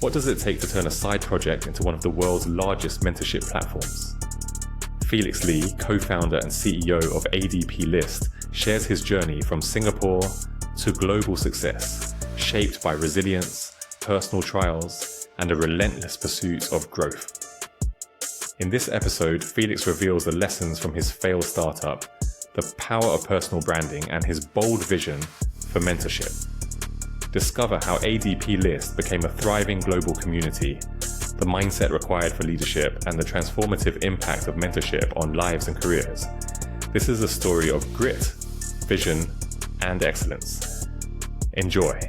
What does it take to turn a side project into one of the world's largest mentorship platforms? Felix Lee, co-founder and CEO of ADPList, shares his journey from Singapore to global success, shaped by resilience, personal trials, and a relentless pursuit of growth. In this episode, Felix reveals the lessons from his failed startup, the power of personal branding, and his bold vision for mentorship. Discover how ADPList became a thriving global community, the mindset required for leadership, and the transformative impact of mentorship on lives and careers. This is a story of grit, vision, and excellence. Enjoy.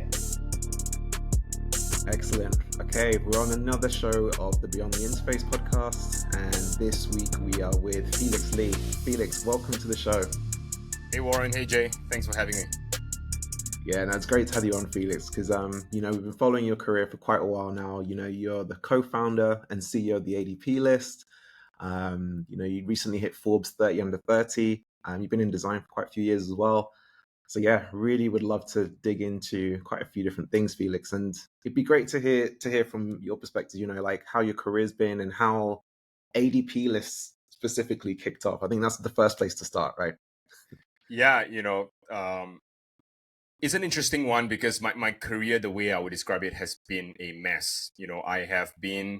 Excellent. Okay, we're on another show of the Beyond the Interface podcast, and this week we are with Felix Lee. Felix, welcome to the show. Hey Warren, hey Jay, thanks for having me. Yeah, no, it's great to have you on, Felix, because we've been following your career for quite a while now. You're the co-founder and CEO of the ADPList. You recently hit Forbes 30 under 30, and you've been in design for quite a few years as well. So yeah, really would love to dig into quite a few different things, Felix, and it'd be great to hear from your perspective, like how your career's been and how ADPList specifically kicked off. I think that's the first place to start, right? Yeah, it's an interesting one because my career, the way I would describe it, has been a mess. I have been,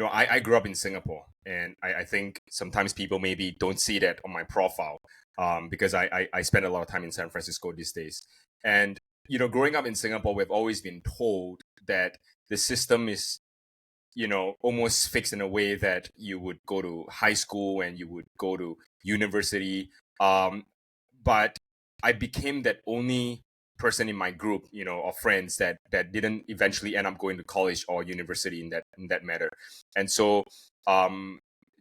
I grew up in Singapore, and I think sometimes people maybe don't see that on my profile because I spend a lot of time in San Francisco these days. And, growing up in Singapore, we've always been told that the system is, almost fixed in a way that you would go to high school and you would go to university. But I became that only person in my group, of friends that didn't eventually end up going to college or university in that matter. And so,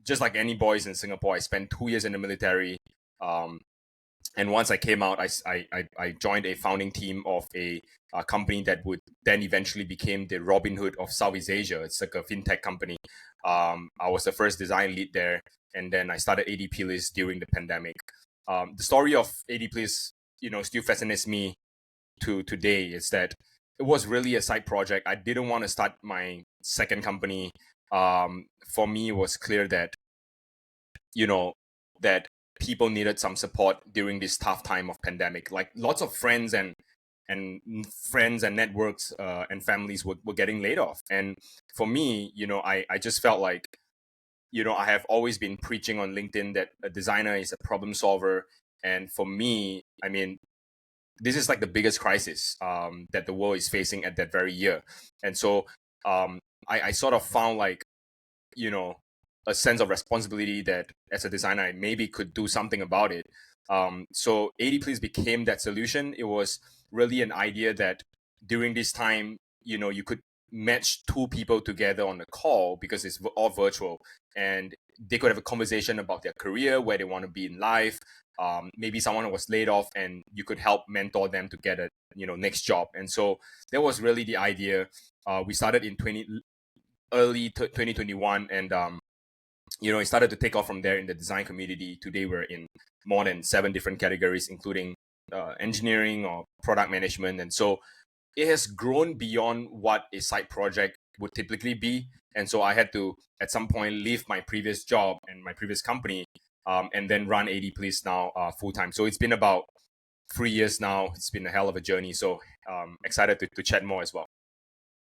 just like any boys in Singapore, I spent 2 years in the military. And once I came out, I joined a founding team of a company that would then eventually became the Robin Hood of Southeast Asia. It's like a fintech company. I was the first design lead there, and then I started ADPList during the pandemic. The story of ADPList, still fascinates me to today. Is that it was really a side project. I didn't want to start my second company. For me, it was clear that, that people needed some support during this tough time of pandemic. Like lots of friends and networks and families were getting laid off. And for me, I just felt like, I have always been preaching on LinkedIn that a designer is a problem solver. And for me, this is like the biggest crisis that the world is facing at that very year. And so I sort of found like, a sense of responsibility that as a designer, I maybe could do something about it. So ADPList became that solution. It was really an idea that during this time, you could match two people together on a call because it's all virtual, and they could have a conversation about their career, where they want to be in life. Maybe someone was laid off, and you could help mentor them to get a next job. And so that was really the idea. We started in early 2021, and it started to take off from there in the design community. Today we're in more than 7 different categories, including engineering or product management. And so it has grown beyond what a side project would typically be. And so I had to, at some point, leave my previous job and my previous company and then run ADPList now full-time. So it's been about 3 years now. It's been a hell of a journey. So excited to chat more as well.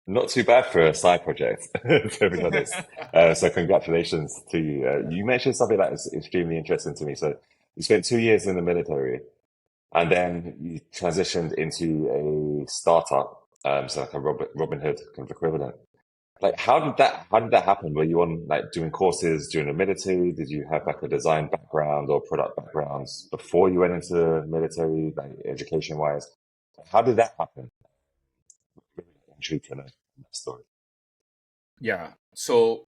Not too bad for a side project, to be honest. So congratulations to you. You mentioned something that is extremely interesting to me. So you spent 2 years in the military, and then you transitioned into a startup, so like a Robin Hood kind of equivalent. Like, how did that happen? Were you on like doing courses during the military? Did you have like a design background or product backgrounds before you went into the military, like education wise? How did that happen? Intrigued to know that story. Yeah. So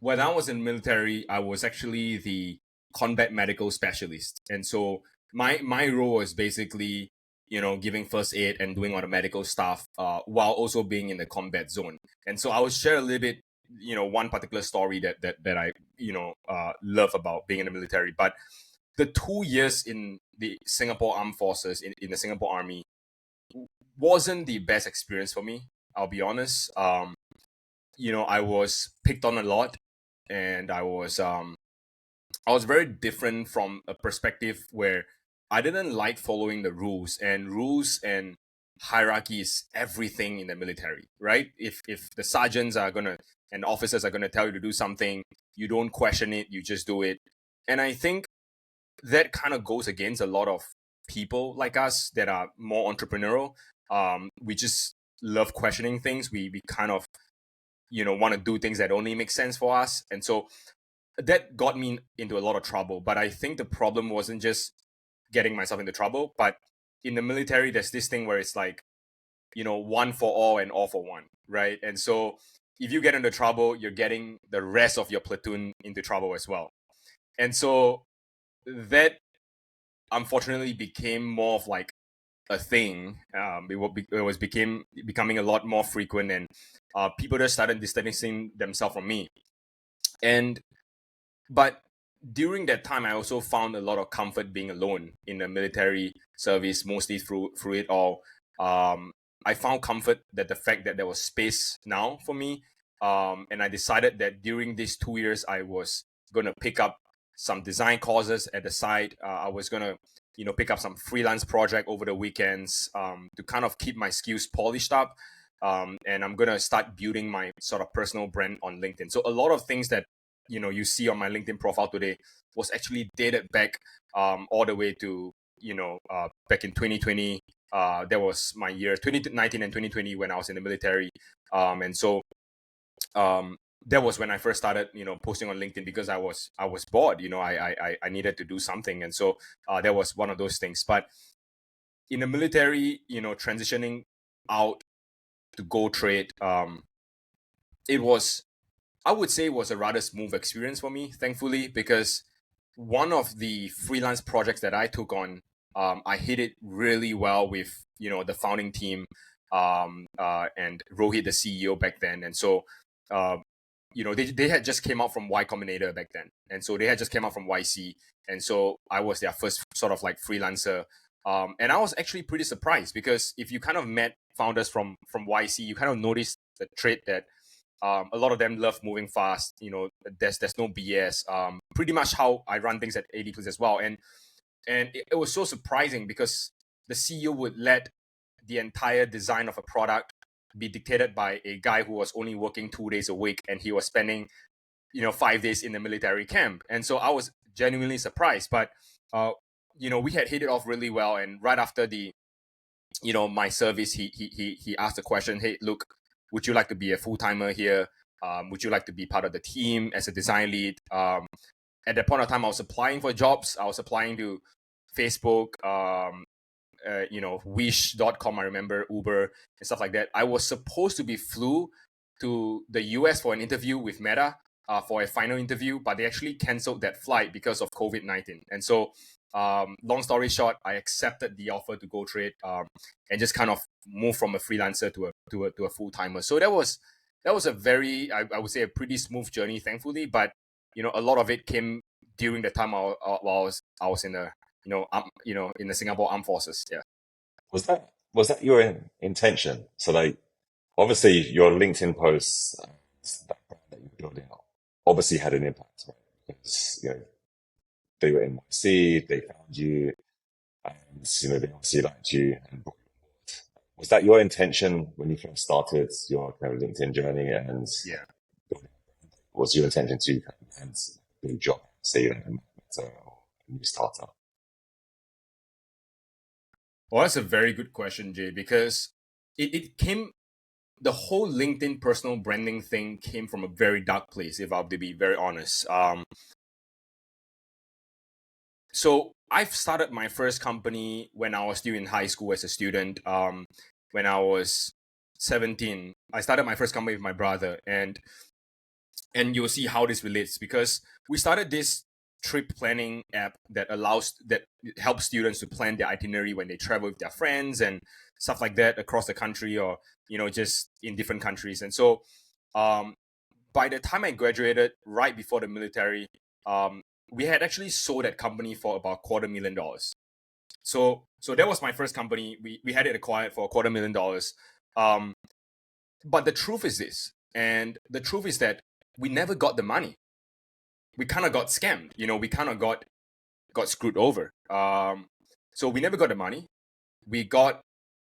when I was in the military, I was actually the combat medical specialist. And so my role was basically, giving first aid and doing all the medical stuff while also being in the combat zone. And so I will share a little bit, one particular story that I, love about being in the military. But the 2 years in the Singapore Armed Forces, in the Singapore Army, wasn't the best experience for me. I'll be honest. I was picked on a lot, and I was very different from a perspective where I didn't like following the rules, and hierarchy is everything in the military, right? If the sergeants are gonna and officers are gonna tell you to do something, you don't question it, you just do it. And I think that kind of goes against a lot of people like us that are more entrepreneurial. We just love questioning things. We kind of want to do things that only make sense for us, and so that got me into a lot of trouble. But I think the problem wasn't just getting myself into trouble, but in the military, there's this thing where it's like, one for all and all for one, right? And so if you get into trouble, you're getting the rest of your platoon into trouble as well. And so that unfortunately became more of like a thing. Becoming a lot more frequent, and people just started distancing themselves from me. But during that time, I also found a lot of comfort being alone in the military service, mostly through it all. I found comfort that the fact that there was space now for me, and I decided that during these 2 years, I was going to pick up some design courses at the side. I was going to, pick up some freelance project over the weekends to kind of keep my skills polished up. And I'm going to start building my sort of personal brand on LinkedIn. So a lot of things that you see on my LinkedIn profile today was actually dated back all the way to back in 2020. That was my year 2019 and 2020 when I was in the military, and so that was when I first started posting on LinkedIn, because I was bored. I needed to do something, and so that was one of those things. But in the military, transitioning out to go trade, I would say it was a rather smooth experience for me, thankfully, because one of the freelance projects that I took on, I hit it really well with the founding team, and Rohit, the CEO back then. And so they had just came out from Y Combinator back then, and so they had just came out from YC, and so I was their first sort of like freelancer, and I was actually pretty surprised, because if you kind of met founders from YC, you kind of notice the trait that a lot of them love moving fast. There's no BS. Pretty much how I run things at ADPList as well. And it was so surprising, because the CEO would let the entire design of a product be dictated by a guy who was only working 2 days a week, and he was spending 5 days in the military camp. And so I was genuinely surprised. But we had hit it off really well. And right after the my service, he asked the question, hey, look, would you like to be a full-timer here? Would you like to be part of the team as a design lead? At that point of time, I was applying for jobs. I was applying to Facebook, Wish.com, I remember, Uber, and stuff like that. I was supposed to be flew to the US for an interview with Meta, for a final interview, but they actually canceled that flight because of COVID-19. And so, long story short, I accepted the offer to go trade, and just kind of move from a freelancer to a full-timer. So that was a very, I would say, a pretty smooth journey, thankfully. But a lot of it came during the time while I was in the in the Singapore Armed Forces. Yeah. Was that your intention? So like, obviously your LinkedIn posts, that brand that you're building up, obviously had an impact, right? Because they were in YC, they found you, and they obviously liked you and brought you on board. Was that your intention when you first started your kind of LinkedIn journey? And Yeah. was your intention to kind of land a big job, say like a new startup? Well, that's a very good question, Jay, because it came, the whole LinkedIn personal branding thing came from a very dark place, if I have to be very honest. So I've started my first company when I was still in high school as a student. When I was 17, I started my first company with my brother, and you'll see how this relates, because we started this trip planning app that helps students to plan their itinerary when they travel with their friends and stuff like that across the country, or just in different countries. And so by the time I graduated, right before the military, we had actually sold that company for about $250,000. So that was my first company. We had it acquired for $250,000. But the truth is this, and the truth is that we never got the money. We kind of got scammed. We kind of got screwed over. So we never got the money. We got,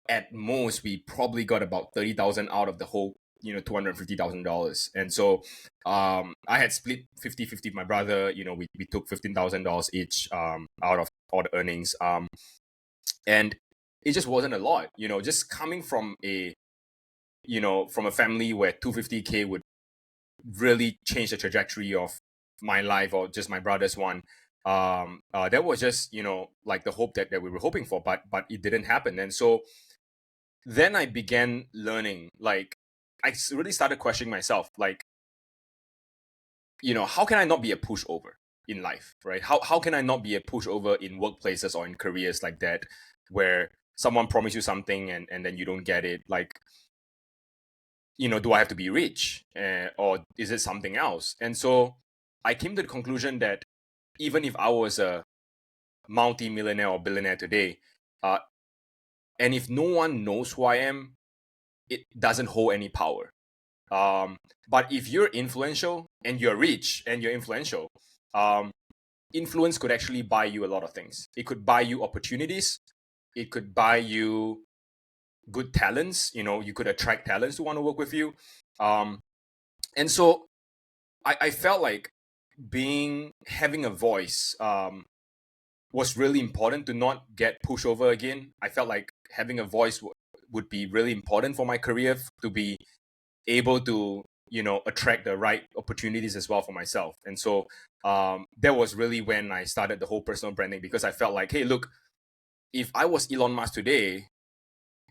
at most, we probably got about 30,000 out of the whole, $250,000. And so I had split 50-50 with my brother. We took $15,000 each out of all the earnings. And it just wasn't a lot, just coming from a family where 250K would really change the trajectory of my life or just my brother's one. That was just, like the hope that we were hoping for, but it didn't happen. And so then I began learning, like, I really started questioning myself, like, how can I not be a pushover in life, right? How can I not be a pushover in workplaces or in careers like that, where someone promised you something and then you don't get it? Like, do I have to be rich, or is it something else? And so I came to the conclusion that even if I was a multi-millionaire or billionaire today, and if no one knows who I am, it doesn't hold any power. But if you're influential and you're rich and you're influential, influence could actually buy you a lot of things. It could buy you opportunities. It could buy you good talents. You could attract talents to want to work with you. And so I felt like having a voice was really important to not get pushed over again. I felt like having a voice would be really important for my career, to be able to attract the right opportunities as well for myself. And so that was really when I started the whole personal branding, because I felt like, hey, look, if I was Elon Musk today,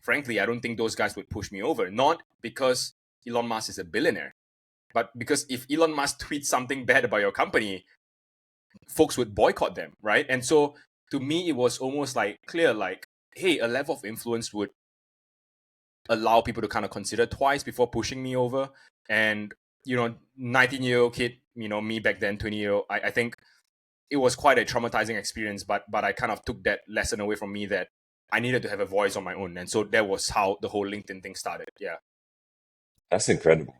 frankly, I don't think those guys would push me over. Not because Elon Musk is a billionaire, but because if Elon Musk tweets something bad about your company, folks would boycott them, right? And so to me, it was almost like clear, like, hey, a level of influence would allow people to kind of consider twice before pushing me over. And 19-year-old kid, me back then, 20-year-old, I think it was quite a traumatizing experience, but I kind of took that lesson away from me, that I needed to have a voice on my own. And so that was how the whole LinkedIn thing started. Yeah. That's incredible.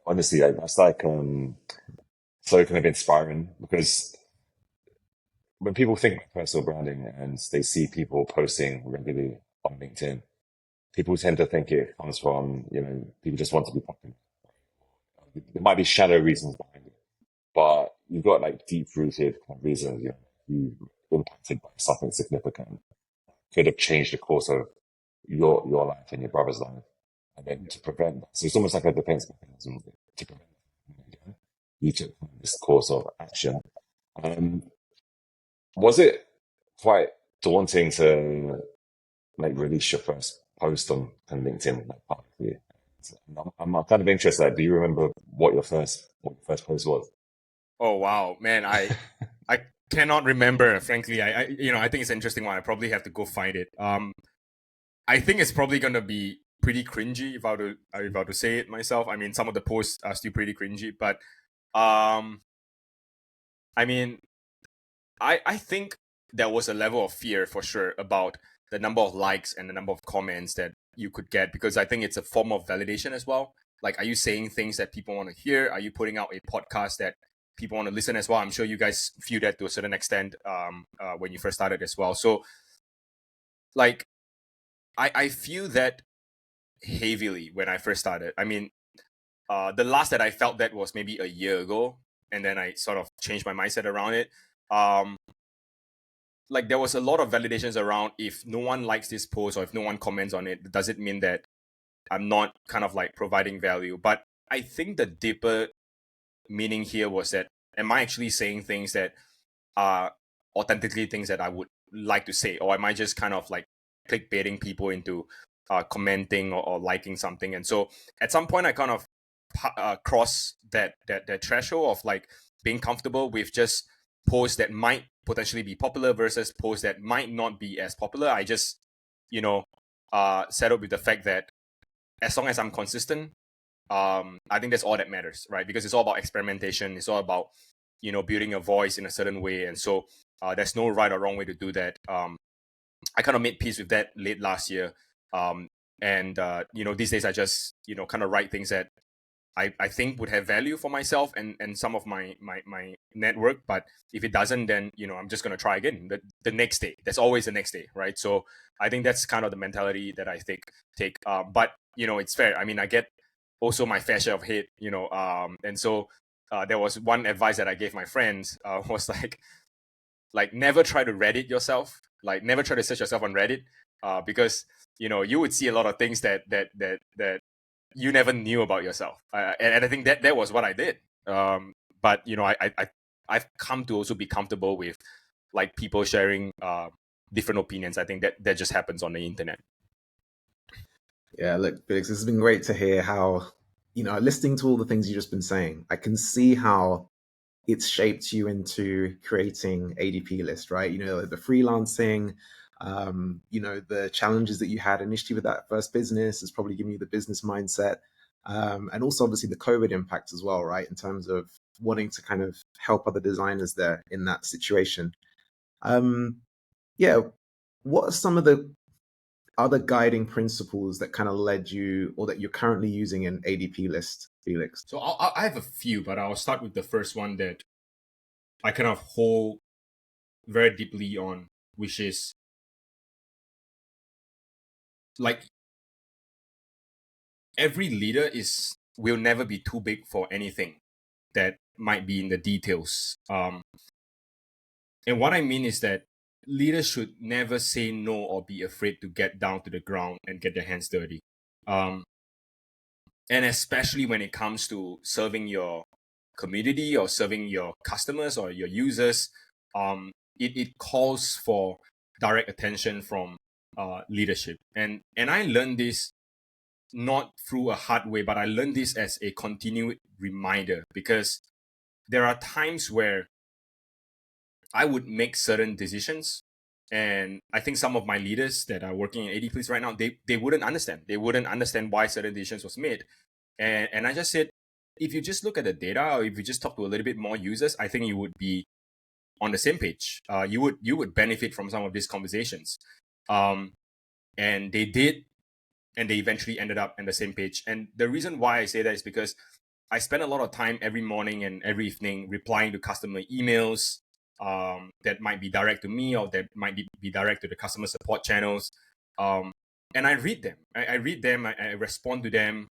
Honestly, that's like so kind of inspiring, because when people think about personal branding and they see people posting regularly on LinkedIn, people tend to think it comes from, people just want to be popular. There might be shallow reasons behind it, but you've got like deep rooted kind of reasons. You impacted by something significant, could have changed the course of your life and your brother's life. And then to prevent that, so it's almost like a defense mechanism to prevent that. You took this course of action. Was it quite daunting to like release your first post on LinkedIn, like publicly? I'm kind of interested. Like, do you remember what your first post was? Oh wow, man, I cannot remember. Frankly, I think it's an interesting one. I probably have to go find it. I think it's probably gonna be pretty cringy if I were to say it myself. I mean, some of the posts are still pretty cringy, but I mean, I think there was a level of fear for sure about the number of likes and the number of comments that you could get, because I think it's a form of validation as well. Like, are you saying things that people want to hear? Are you putting out a podcast that people want to listen as well? I'm sure you guys feel that to a certain extent when you first started as well. So, like, I feel that heavily when I first started. I mean, the last that I felt that was maybe a year ago, and then I sort of changed my mindset around it. Like, there was a lot of validations around, if no one likes this post or if no one comments on it, does it mean that I'm not kind of like providing value? But I think the deeper meaning here was that, am I actually saying things that are authentically things that I would like to say, or am I just kind of like clickbaiting people into commenting or liking something? And so at some point I kind of crossed that threshold of like being comfortable with just posts that might potentially be popular versus posts that might not be as popular. I just settled with the fact that as long as I'm consistent, I think that's all that matters, right? Because it's all about experimentation. It's all about building a voice in a certain way. And so there's no right or wrong way to do that. I kind of made peace with that late last year. And these days I just kind of write things that I think would have value for myself and some of my network. But if it doesn't, then I'm just gonna try again the next day. There's always the next day, right? So I think that's kind of the mentality that I take. But it's fair. I mean, I get also my fair share of hate, and so there was one advice that I gave my friends was like never try to Reddit yourself, like never try to search yourself on Reddit, because you would see a lot of things that you never knew about yourself, and I think that was what I did. But I've come to also be comfortable with like people sharing different opinions. I think that just happens on the internet. Yeah, look, Felix, this has been great to hear how, listening to all the things you've just been saying, I can see how it's shaped you into creating ADPList, right? The freelancing, the challenges that you had initially with that first business has probably given you the business mindset. And also obviously the COVID impact as well, right? In terms of wanting to kind of help other designers there in that situation. Yeah, what are some of the other guiding principles that kind of led you or that you're currently using in ADPList, Felix? So I have a few, but I'll start with the first one that I kind of hold very deeply on, which is like every leader will never be too big for anything that might be in the details. And what I mean is that leaders should never say no or be afraid to get down to the ground and get their hands dirty. And especially when it comes to serving your community or serving your customers or your users, it calls for direct attention from leadership. And I learned this not through a hard way, but I learned this as a continued reminder, because there are times where I would make certain decisions, and I think some of my leaders that are working in ADPList right now, they wouldn't understand. They wouldn't understand why certain decisions was made. And I just said, if you just look at the data, or if you just talk to a little bit more users, I think you would be on the same page. You would benefit from some of these conversations. And they did, and they eventually ended up on the same page. And the reason why I say that is because I spend a lot of time every morning and every evening replying to customer emails that might be direct to me or that might be direct to the customer support channels. And I read them. I read them. I respond to them.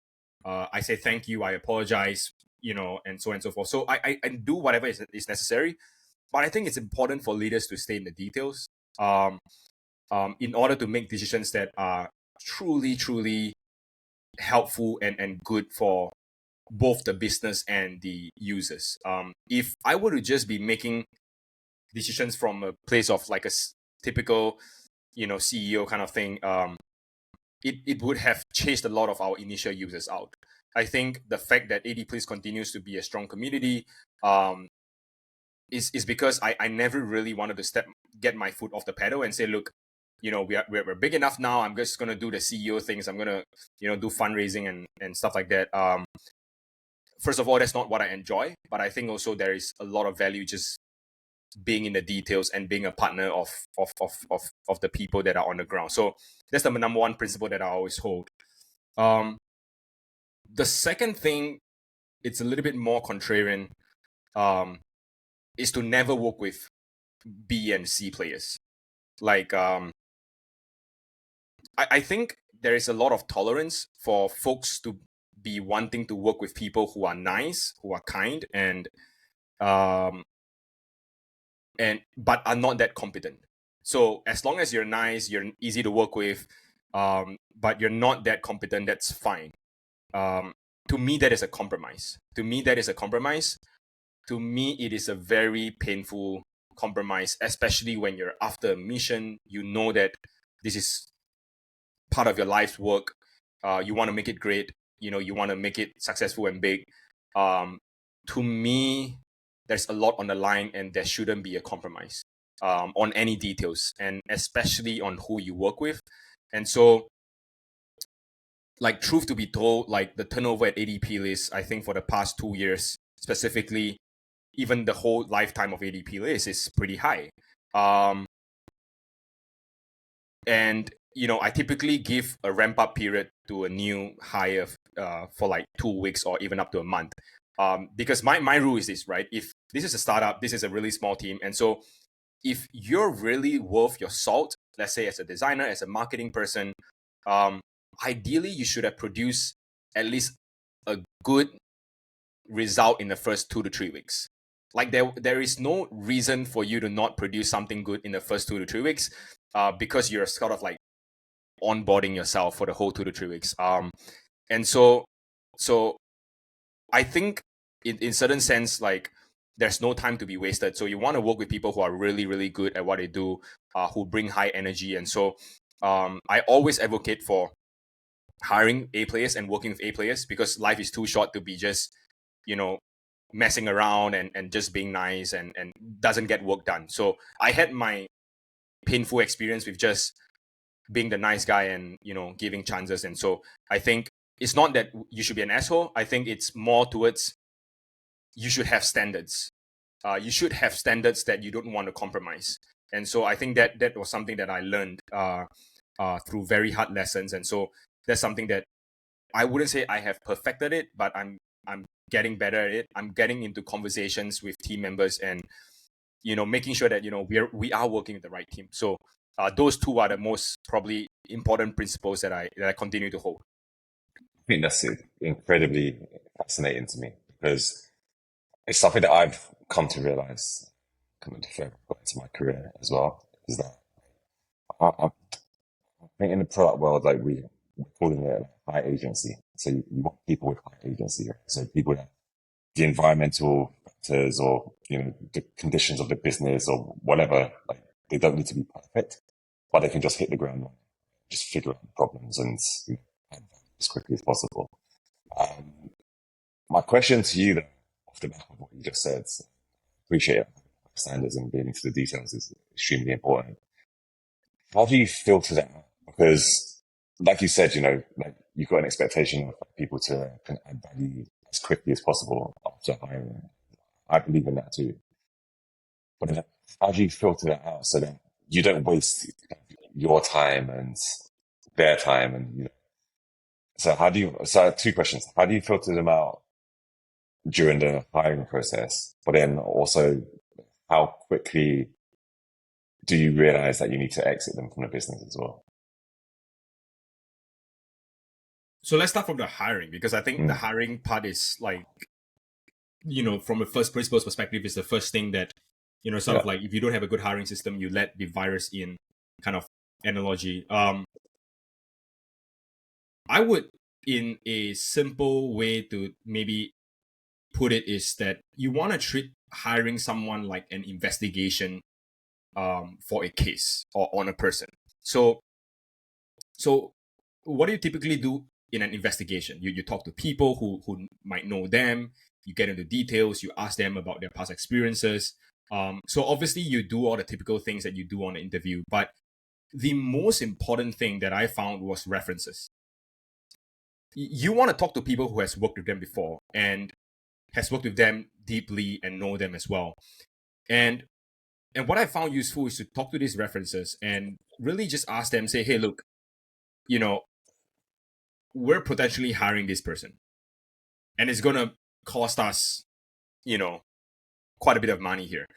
I say thank you. I apologize, and so on and so forth. So I do whatever is necessary. But I think it's important for leaders to stay in the details in order to make decisions that are truly, truly helpful and good for both the business and the users. If I were to just be making decisions from a place of like a typical, CEO kind of thing, it would have chased a lot of our initial users out. I think the fact that ADPList continues to be a strong community is because I never really wanted to get my foot off the pedal and say, look, we're big enough now. I'm just gonna do the CEO things. I'm gonna do fundraising and stuff like that. First of all, that's not what I enjoy, but I think also there is a lot of value just being in the details and being a partner of the people that are on the ground. So that's the number one principle that I always hold. The second thing, it's a little bit more contrarian, is to never work with B and C players. Like, I think there is a lot of tolerance for folks to be wanting to work with people who are nice, who are kind, and but are not that competent. So as long as you're nice, you're easy to work with, but you're not that competent, that's fine. To me, that is a compromise. To me, it is a very painful compromise, especially when you're after a mission. You know that this is part of your life's work. You want to make it great. You want to make it successful and big. To me, there's a lot on the line, and there shouldn't be a compromise on any details, and especially on who you work with. And so, like, truth to be told, like the turnover at ADPList, I think for the past 2 years specifically, even the whole lifetime of ADPList is pretty high. And I typically give a ramp up period to a new hire for like 2 weeks or even up to a month. Because my rule is this, right? If this is a startup, this is a really small team. And so if you're really worth your salt, let's say as a designer, as a marketing person, ideally you should have produced at least a good result in the first 2 to 3 weeks. Like there is no reason for you to not produce something good in the first 2 to 3 weeks, because you're sort of like onboarding yourself for the whole 2 to 3 weeks. And so I think in certain sense, like there's no time to be wasted. So you want to work with people who are really, really good at what they do, who bring high energy. And so I always advocate for hiring A players and working with A players, because life is too short to be just, messing around and just being nice and doesn't get work done. So I had my painful experience with just being the nice guy and, giving chances. And so I think it's not that you should be an asshole. I think it's more towards you should have standards. You should have standards that you don't want to compromise. And so I think that was something that I learned through very hard lessons. And so that's something that I wouldn't say I have perfected it, but I'm getting better at it. I'm getting into conversations with team members and, making sure that, we are working with the right team. So those two are the most probably important principles that I continue to hold. I think that's incredibly fascinating to me, because it's something that I've come to realize, coming to my career as well, is that I think in the product world, like we're calling it high agency. So you want people with high agency. So people that the environmental factors or, the conditions of the business or whatever, like they don't need to be perfect, but they can just hit the ground, just figure out the problems and add value as quickly as possible. My question to you, then, off the back of what you just said, appreciate it. Standards and getting into the details is extremely important. How do you filter that out? Because, like you said, like you've got an expectation of people to can add value as quickly as possible after hiring. I believe in that too. But then how do you filter that out so that you don't waste your time and their time? And so so I have two questions. How do you filter them out during the hiring process? But then also, how quickly do you realize that you need to exit them from the business as well? So let's start from the hiring, because I think the hiring part is like, from a first principles perspective, is the first thing that, sort of like if you don't have a good hiring system, you let the virus in kind of analogy. I would, in a simple way to maybe put it, is that you want to treat hiring someone like an investigation for a case or on a person. So what do you typically do in an investigation? You talk to people who might know them, you get into details, you ask them about their past experiences. So obviously you do all the typical things that you do on the interview, but the most important thing that I found was references. You want to talk to people who has worked with them before and has worked with them deeply and know them as well. And what I found useful is to talk to these references and really just ask them, say, hey, look, we're potentially hiring this person and it's going to cost us, quite a bit of money here.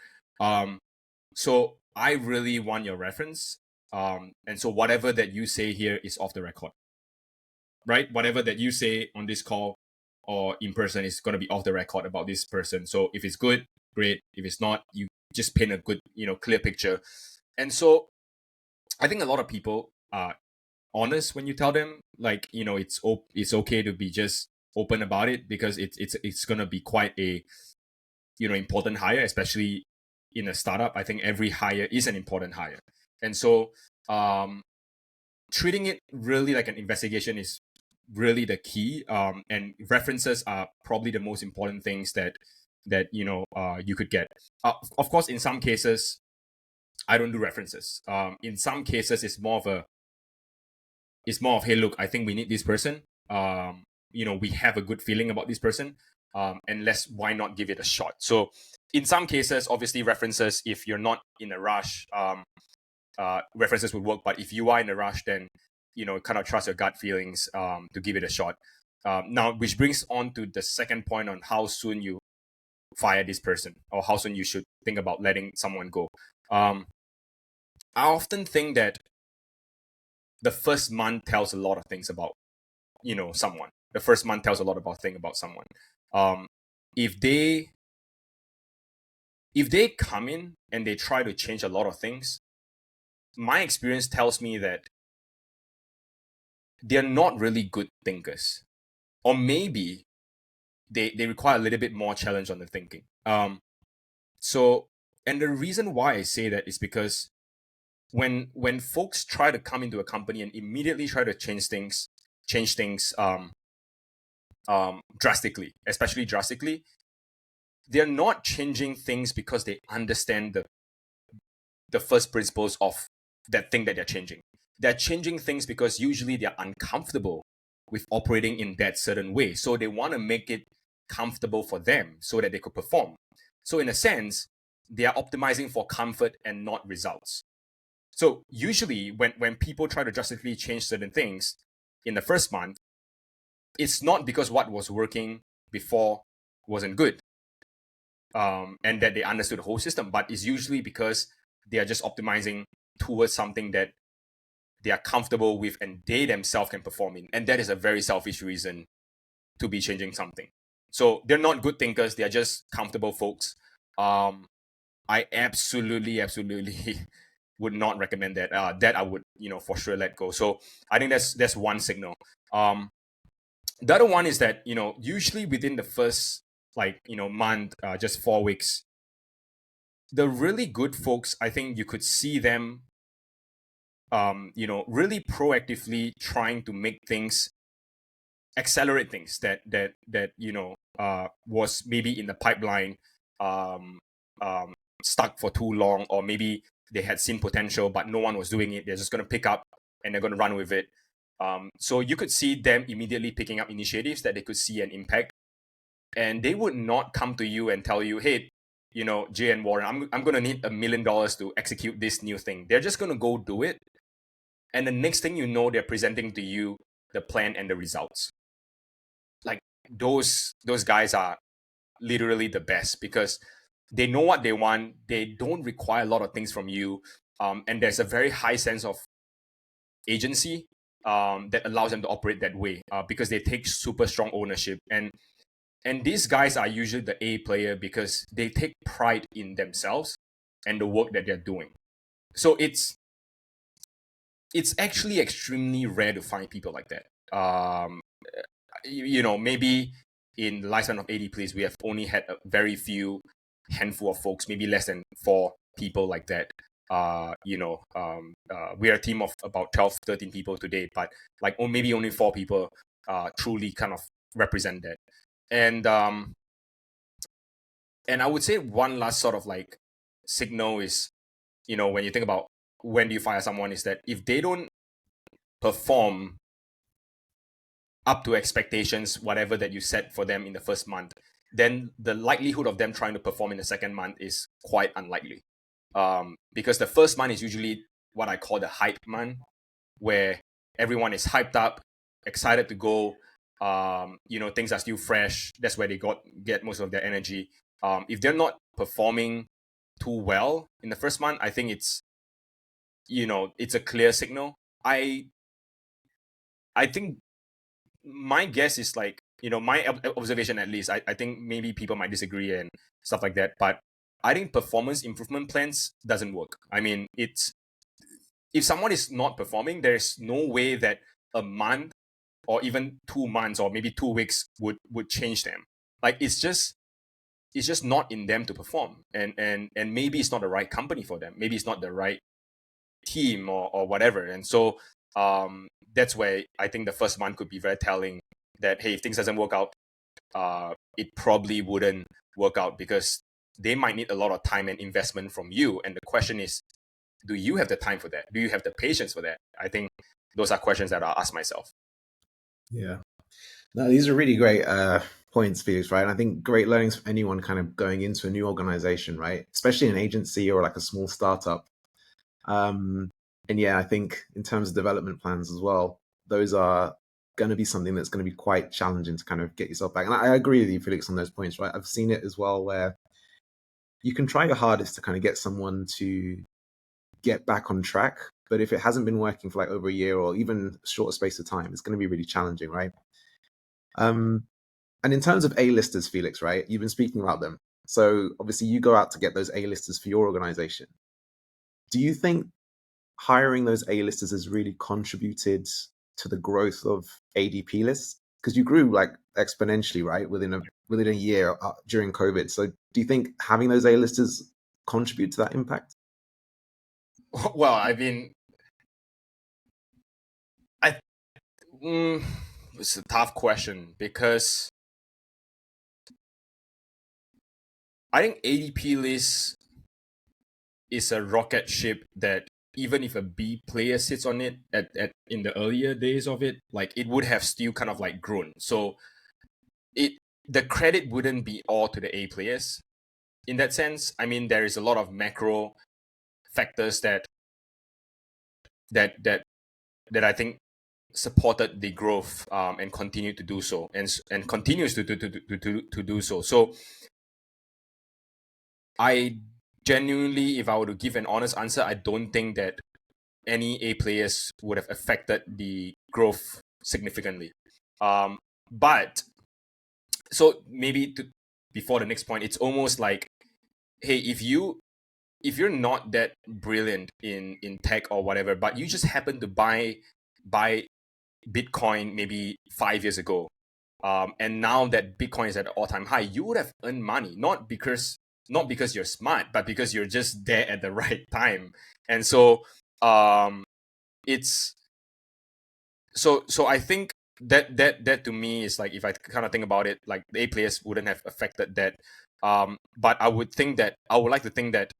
So I really want your reference. And so whatever that you say here is off the record, right? Whatever that you say on this call or in person is going to be off the record about this person. So if it's good, great. If it's not, you just paint a good, clear picture. And so I think a lot of people are honest when you tell them, like, it's okay to be just open about it, because it's going to be quite a, important hire, especially in a startup. I think every hire is an important hire. And so treating it really like an investigation is really the key. And references are probably the most important things that you could get. Of course, in some cases, I don't do references. In some cases, it's more of, hey, look, I think we need this person. We have a good feeling about this person. And why not give it a shot? So in some cases, obviously references, if you're not in a rush, references would work. But if you are in a rush, then kind of trust your gut feelings to give it a shot. Now, which brings on to the second point on how soon you fire this person, or how soon you should think about letting someone go. I often think that the first month tells a lot of things about someone. The first month tells a lot about someone. If they come in and they try to change a lot of things, my experience tells me that they're not really good thinkers, or maybe they require a little bit more challenge on the thinking. So, and the reason why I say that is because when folks try to come into a company and immediately try to change things drastically, especially drastically, they're not changing things because they understand the first principles of that thing that they're changing. They're changing things because usually they're uncomfortable with operating in that certain way. So they want to make it comfortable for them so that they could perform. So in a sense, they are optimizing for comfort and not results. So usually when people try to drastically change certain things in the first month, it's not because what was working before wasn't good, and that they understood the whole system, but it's usually because they are just optimizing towards something that they are comfortable with and they themselves can perform in. And that is a very selfish reason to be changing something. So they're not good thinkers. They're just comfortable folks. I absolutely would not recommend that. That I would, for sure let go. So I think that's one signal. The other one is that, usually within the first month, just 4 weeks, the really good folks, I think you could see them really proactively trying to make things, accelerate things that was maybe in the pipeline, stuck for too long, or maybe they had seen potential but no one was doing it. They're just going to pick up and they're going to run with it. So you could see them immediately picking up initiatives that they could see an impact, and they would not come to you and tell you, hey, Jay and Warren, I'm going to need $1 million to execute this new thing. They're just going to go do it. And the next thing you know, they're presenting to you the plan and the results. Like those guys are literally the best because they know what they want. They don't require a lot of things from you. And there's a very high sense of agency that allows them to operate that way because they take super strong ownership. And these guys are usually the A player because they take pride in themselves and the work that they're doing. So it's actually extremely rare to find people like that. Maybe in the lifespan of ADPList, we have only had a very few handful of folks, maybe less than 4 people like that. We are a team of about 12, 13 people today, but maybe only 4 people truly kind of represent that. And I would say one last sort of signal is, when you think about when do you fire someone, is that if they don't perform up to expectations, whatever that you set for them in the first month, then the likelihood of them trying to perform in the second month is quite unlikely. Because the first month is usually what I call the hype month, where everyone is hyped up, excited to go. Things are still fresh. That's where they get most of their energy. If they're not performing too well in the first month, I think it's a clear signal. I think my guess is my observation, at least, I think maybe people might disagree and stuff like that, but I think performance improvement plans doesn't work. I mean, if someone is not performing, there's no way that a month or even 2 months or maybe 2 weeks would change them. It's just not in them to perform, and maybe it's not the right company for them. Maybe it's not the right team or whatever. And so that's where I think the first month could be very telling that, hey, if things doesn't work out, it probably wouldn't work out because they might need a lot of time and investment from you. And the question is, do you have the time for that? Do you have the patience for that? I think those are questions that I'll ask myself. Yeah. No, these are really great points, Felix, right? And I think great learnings for anyone kind of going into a new organization, right? Especially an agency or a small startup. And yeah, I think in terms of development plans as well, those are going to be something that's going to be quite challenging to kind of get yourself back. And I agree with you, Felix, on those points, right? I've seen it as well where you can try your hardest to kind of get someone to get back on track. But if it hasn't been working for like over a year or even a shorter space of time, it's going to be really challenging, right? And in terms of A-listers, Felix, right? You've been speaking about them. So obviously you go out to get those A-listers for your organization. Do you think hiring those A-listers has really contributed to the growth of ADPList? Because you grew like exponentially, right, within a year during COVID. So do you think having those A-listers contribute to that impact? Well, I mean, it's a tough question because I think ADPList is a rocket ship that even if a B player sits on it at in the earlier days of it, like it would have still kind of like grown. So the credit wouldn't be all to the A players in that sense. I mean, there is a lot of macro factors that I think supported the growth and continue to do so and continues to do so. So I genuinely, if I were to give an honest answer, I don't think that any A players would have affected the growth significantly. But so maybe before the next point, it's almost like, hey, if you're not that brilliant in tech or whatever, but you just happen to buy Bitcoin maybe 5 years ago, and now that Bitcoin is at an all-time high, you would have earned money not because you're smart, but because you're just there at the right time. And so it's so I think that to me is like, if I kind of think about it, like the A players wouldn't have affected that. But I would like to think that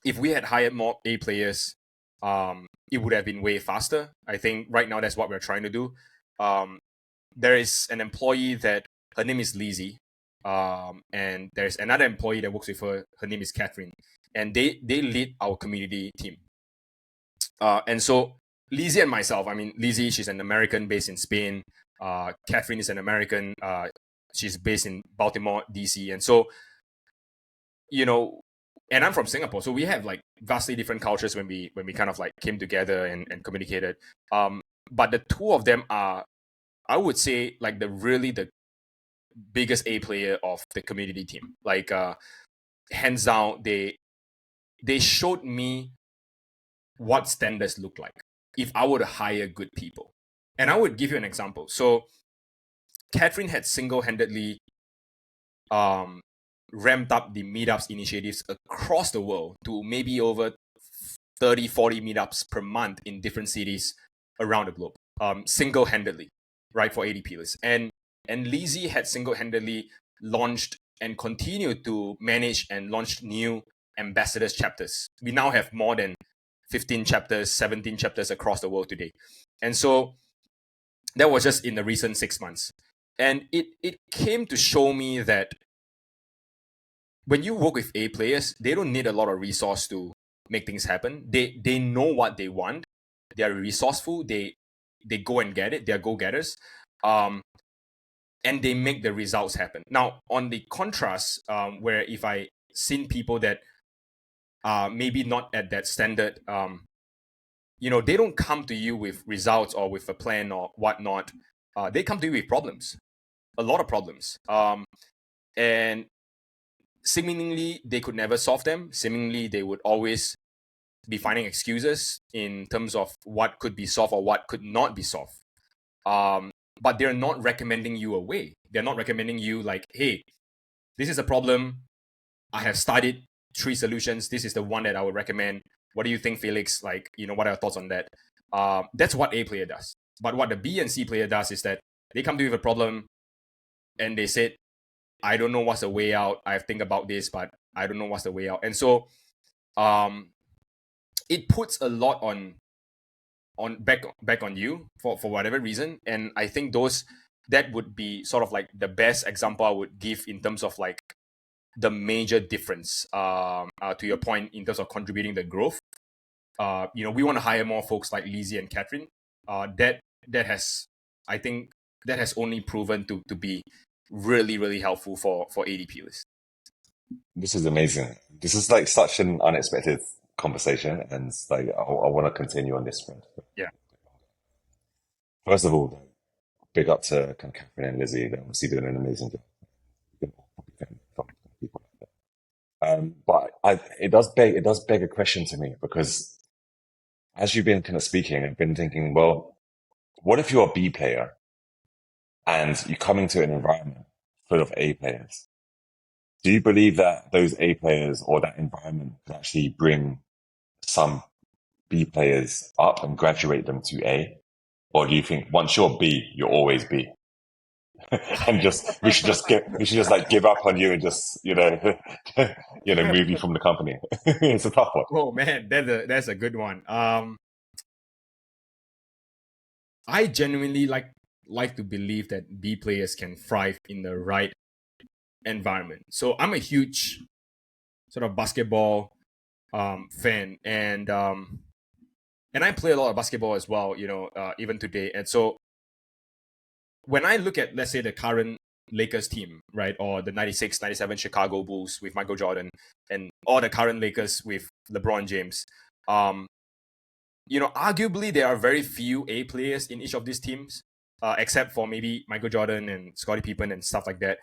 if we had hired more A players, it would have been way faster. I think right now that's what we're trying to do. There is an employee that her name is Lizzie, and there's another employee that works with her. Her name is Catherine, and they lead our community team. And so Lizzie and myself, I mean, Lizzie, she's an American based in Spain. Catherine is an American. She's based in Baltimore, DC. And so, and I'm from Singapore, so we have like vastly different cultures when we kind of like came together and communicated. But the two of them are, I would say, like the biggest A player of the community team. Like hands down, they showed me what standards look like if I were to hire good people. And I would give you an example. So Catherine had single-handedly ramped up the meetups initiatives across the world to maybe over 30, 40 meetups per month in different cities around the globe, single-handedly, right, for ADPList. And Lizzie had single-handedly launched and continued to manage and launch new ambassadors chapters. We now have more than 15 chapters, 17 chapters across the world today. And so that was just in the recent 6 months. And it came to show me that when you work with A players, they don't need a lot of resource to make things happen. They know what they want. They are resourceful. They go and get it. They are go-getters. And they make the results happen. Now, on the contrast, where if I seen people that maybe not at that standard, they don't come to you with results or with a plan or whatnot. They come to you with problems, a lot of problems. And seemingly they could never solve them. Seemingly they would always be finding excuses in terms of what could be solved or what could not be solved. But they're not recommending you a way. They're not recommending you like, hey, this is a problem. I have studied 3 solutions. This is the one that I would recommend. What do you think, Felix? Like, what are your thoughts on that? That's what A player does. But what the B and C player does is that they come to you with a problem and they said, I don't know what's the way out. I think about this, but I don't know what's the way out. And so it puts a lot on back on you for whatever reason. And I think that would be sort of like the best example I would give in terms of like the major difference to your point in terms of contributing the growth. we want to hire more folks like Lizzie and Catherine. That has, I think, that has only proven to be really, really helpful for ADPList. This is amazing. This is like such an unexpected conversation, and like I want to continue on this thread. Yeah. First of all, big up to kind of Catherine and Lizzie. They're obviously doing an amazing job. But it does beg a question to me, because as you've been kind of speaking, I've been thinking, well, what if you're a B player and you come into an environment full of A players? Do you believe that those A players or that environment could actually bring some B players up and graduate them to A? Or do you think once you're B, you're always B? And we should just like give up on you and just, move you from the company. It's a tough one. Oh man, that's a good one. I genuinely like to believe that B players can thrive in the right environment. So I'm a huge sort of basketball fan, and I play a lot of basketball as well, even today. And so when I look at, let's say, the current Lakers team, right, or the 96, 97 Chicago Bulls with Michael Jordan, and all the current Lakers with LeBron James, arguably there are very few A players in each of these teams, except for maybe Michael Jordan and Scottie Pippen and stuff like that.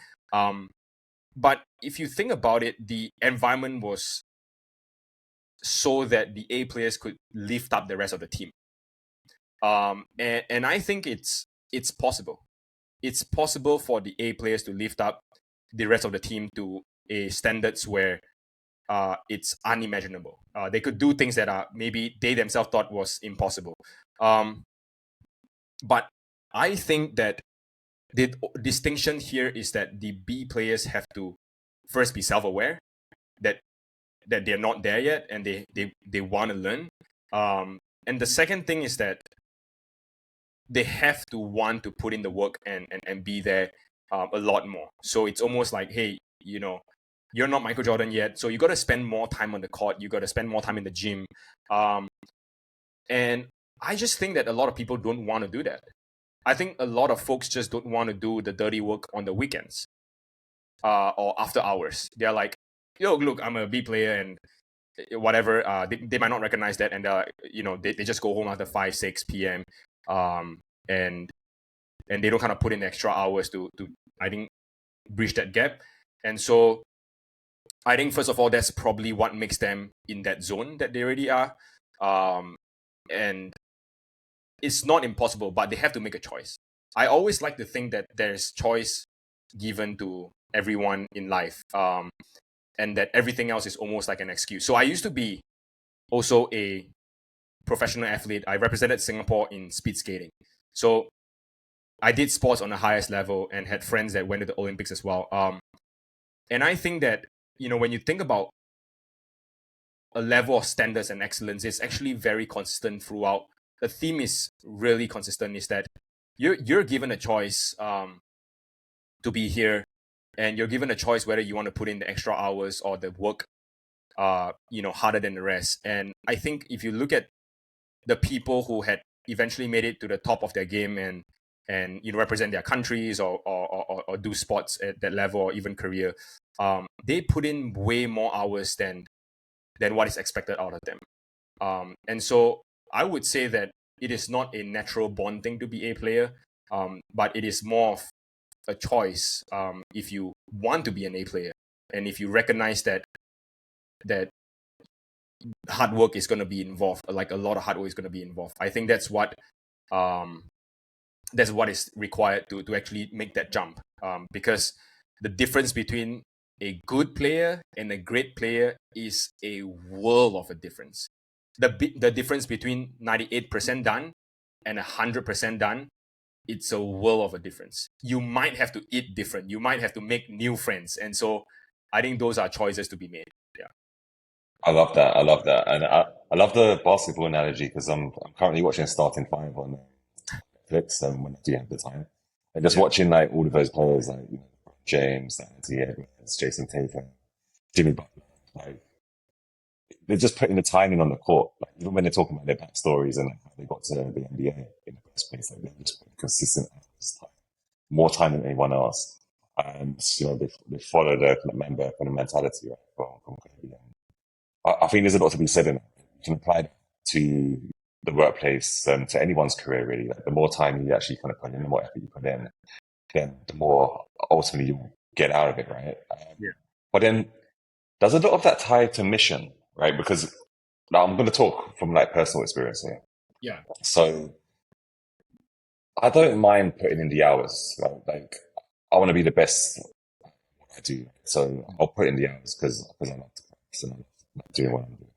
But if you think about it, the environment was so that the A players could lift up the rest of the team. And I think it's possible. It's possible for the A players to lift up the rest of the team to a standards where it's unimaginable. They could do things that are maybe they themselves thought was impossible. But I think that the distinction here is that the B players have to first be self-aware that they're not there yet and they want to learn. And the second thing is that they have to want to put in the work and be there a lot more. So it's almost like, hey, you're not Michael Jordan yet, so you got to spend more time on the court. You got to spend more time in the gym. And I just think that a lot of people don't want to do that. I think a lot of folks just don't want to do the dirty work on the weekends or after hours. They're like, yo, look, I'm a B player and whatever. They might not recognize that, and they just go home after 5, 6 p.m. And they don't kind of put in extra hours to I think bridge that gap. And so I think first of all, that's probably what makes them in that zone that they already are. And it's not impossible, but they have to make a choice. I always like to think that there's choice given to everyone in life, and that everything else is almost like an excuse. So I used to be also a professional athlete. I represented Singapore in speed skating. So I did sports on the highest level and had friends that went to the Olympics as well. And I think that, when you think about a level of standards and excellence, it's actually very consistent throughout. The theme is really consistent, is that you're given a choice to be here, and you're given a choice whether you want to put in the extra hours or the work harder than the rest. And I think if you look at the people who had eventually made it to the top of their game and represent their countries or do sports at that level or even career, they put in way more hours than what is expected out of them. And so I would say that it is not a natural born thing to be a player, but it is more of a choice if you want to be an A player, and if you recognize that hard work is going to be involved, like a lot of hard work is going to be involved. I think that's what is required to actually make that jump, because the difference between a good player and a great player is a world of a difference. The difference between 98% done and 100% done, it's a world of a difference. You might have to eat different. You might have to make new friends. And so I think those are choices to be made. Yeah. I love that. And I love the basketball analogy, because I'm currently watching Starting Five on Netflix when I do have the time. And just watching like all of those players, like James, Anthony Edwards, Jason Tatum, Jimmy Butler. Like, they're just putting the time in on the court. Like, even when they're talking about their backstories and how they got to the NBA in the first place, like, they're just putting consistent hours, more time than anyone else. And they follow the kind of member kind of mentality, right? From Kobe. I think there's a lot to be said in it. You can apply that to the workplace, to anyone's career, really. Like, the more time you actually kind of put in, the more effort you put in, then the more ultimately you get out of it, right? But then there's a lot of that tied to mission, right? Because now I'm going to talk from like personal experience here. Yeah. So I don't mind putting in the hours, right? Like, I want to be the best at what I do. So I'll put in the hours because I like to practice and I like doing what I'm doing.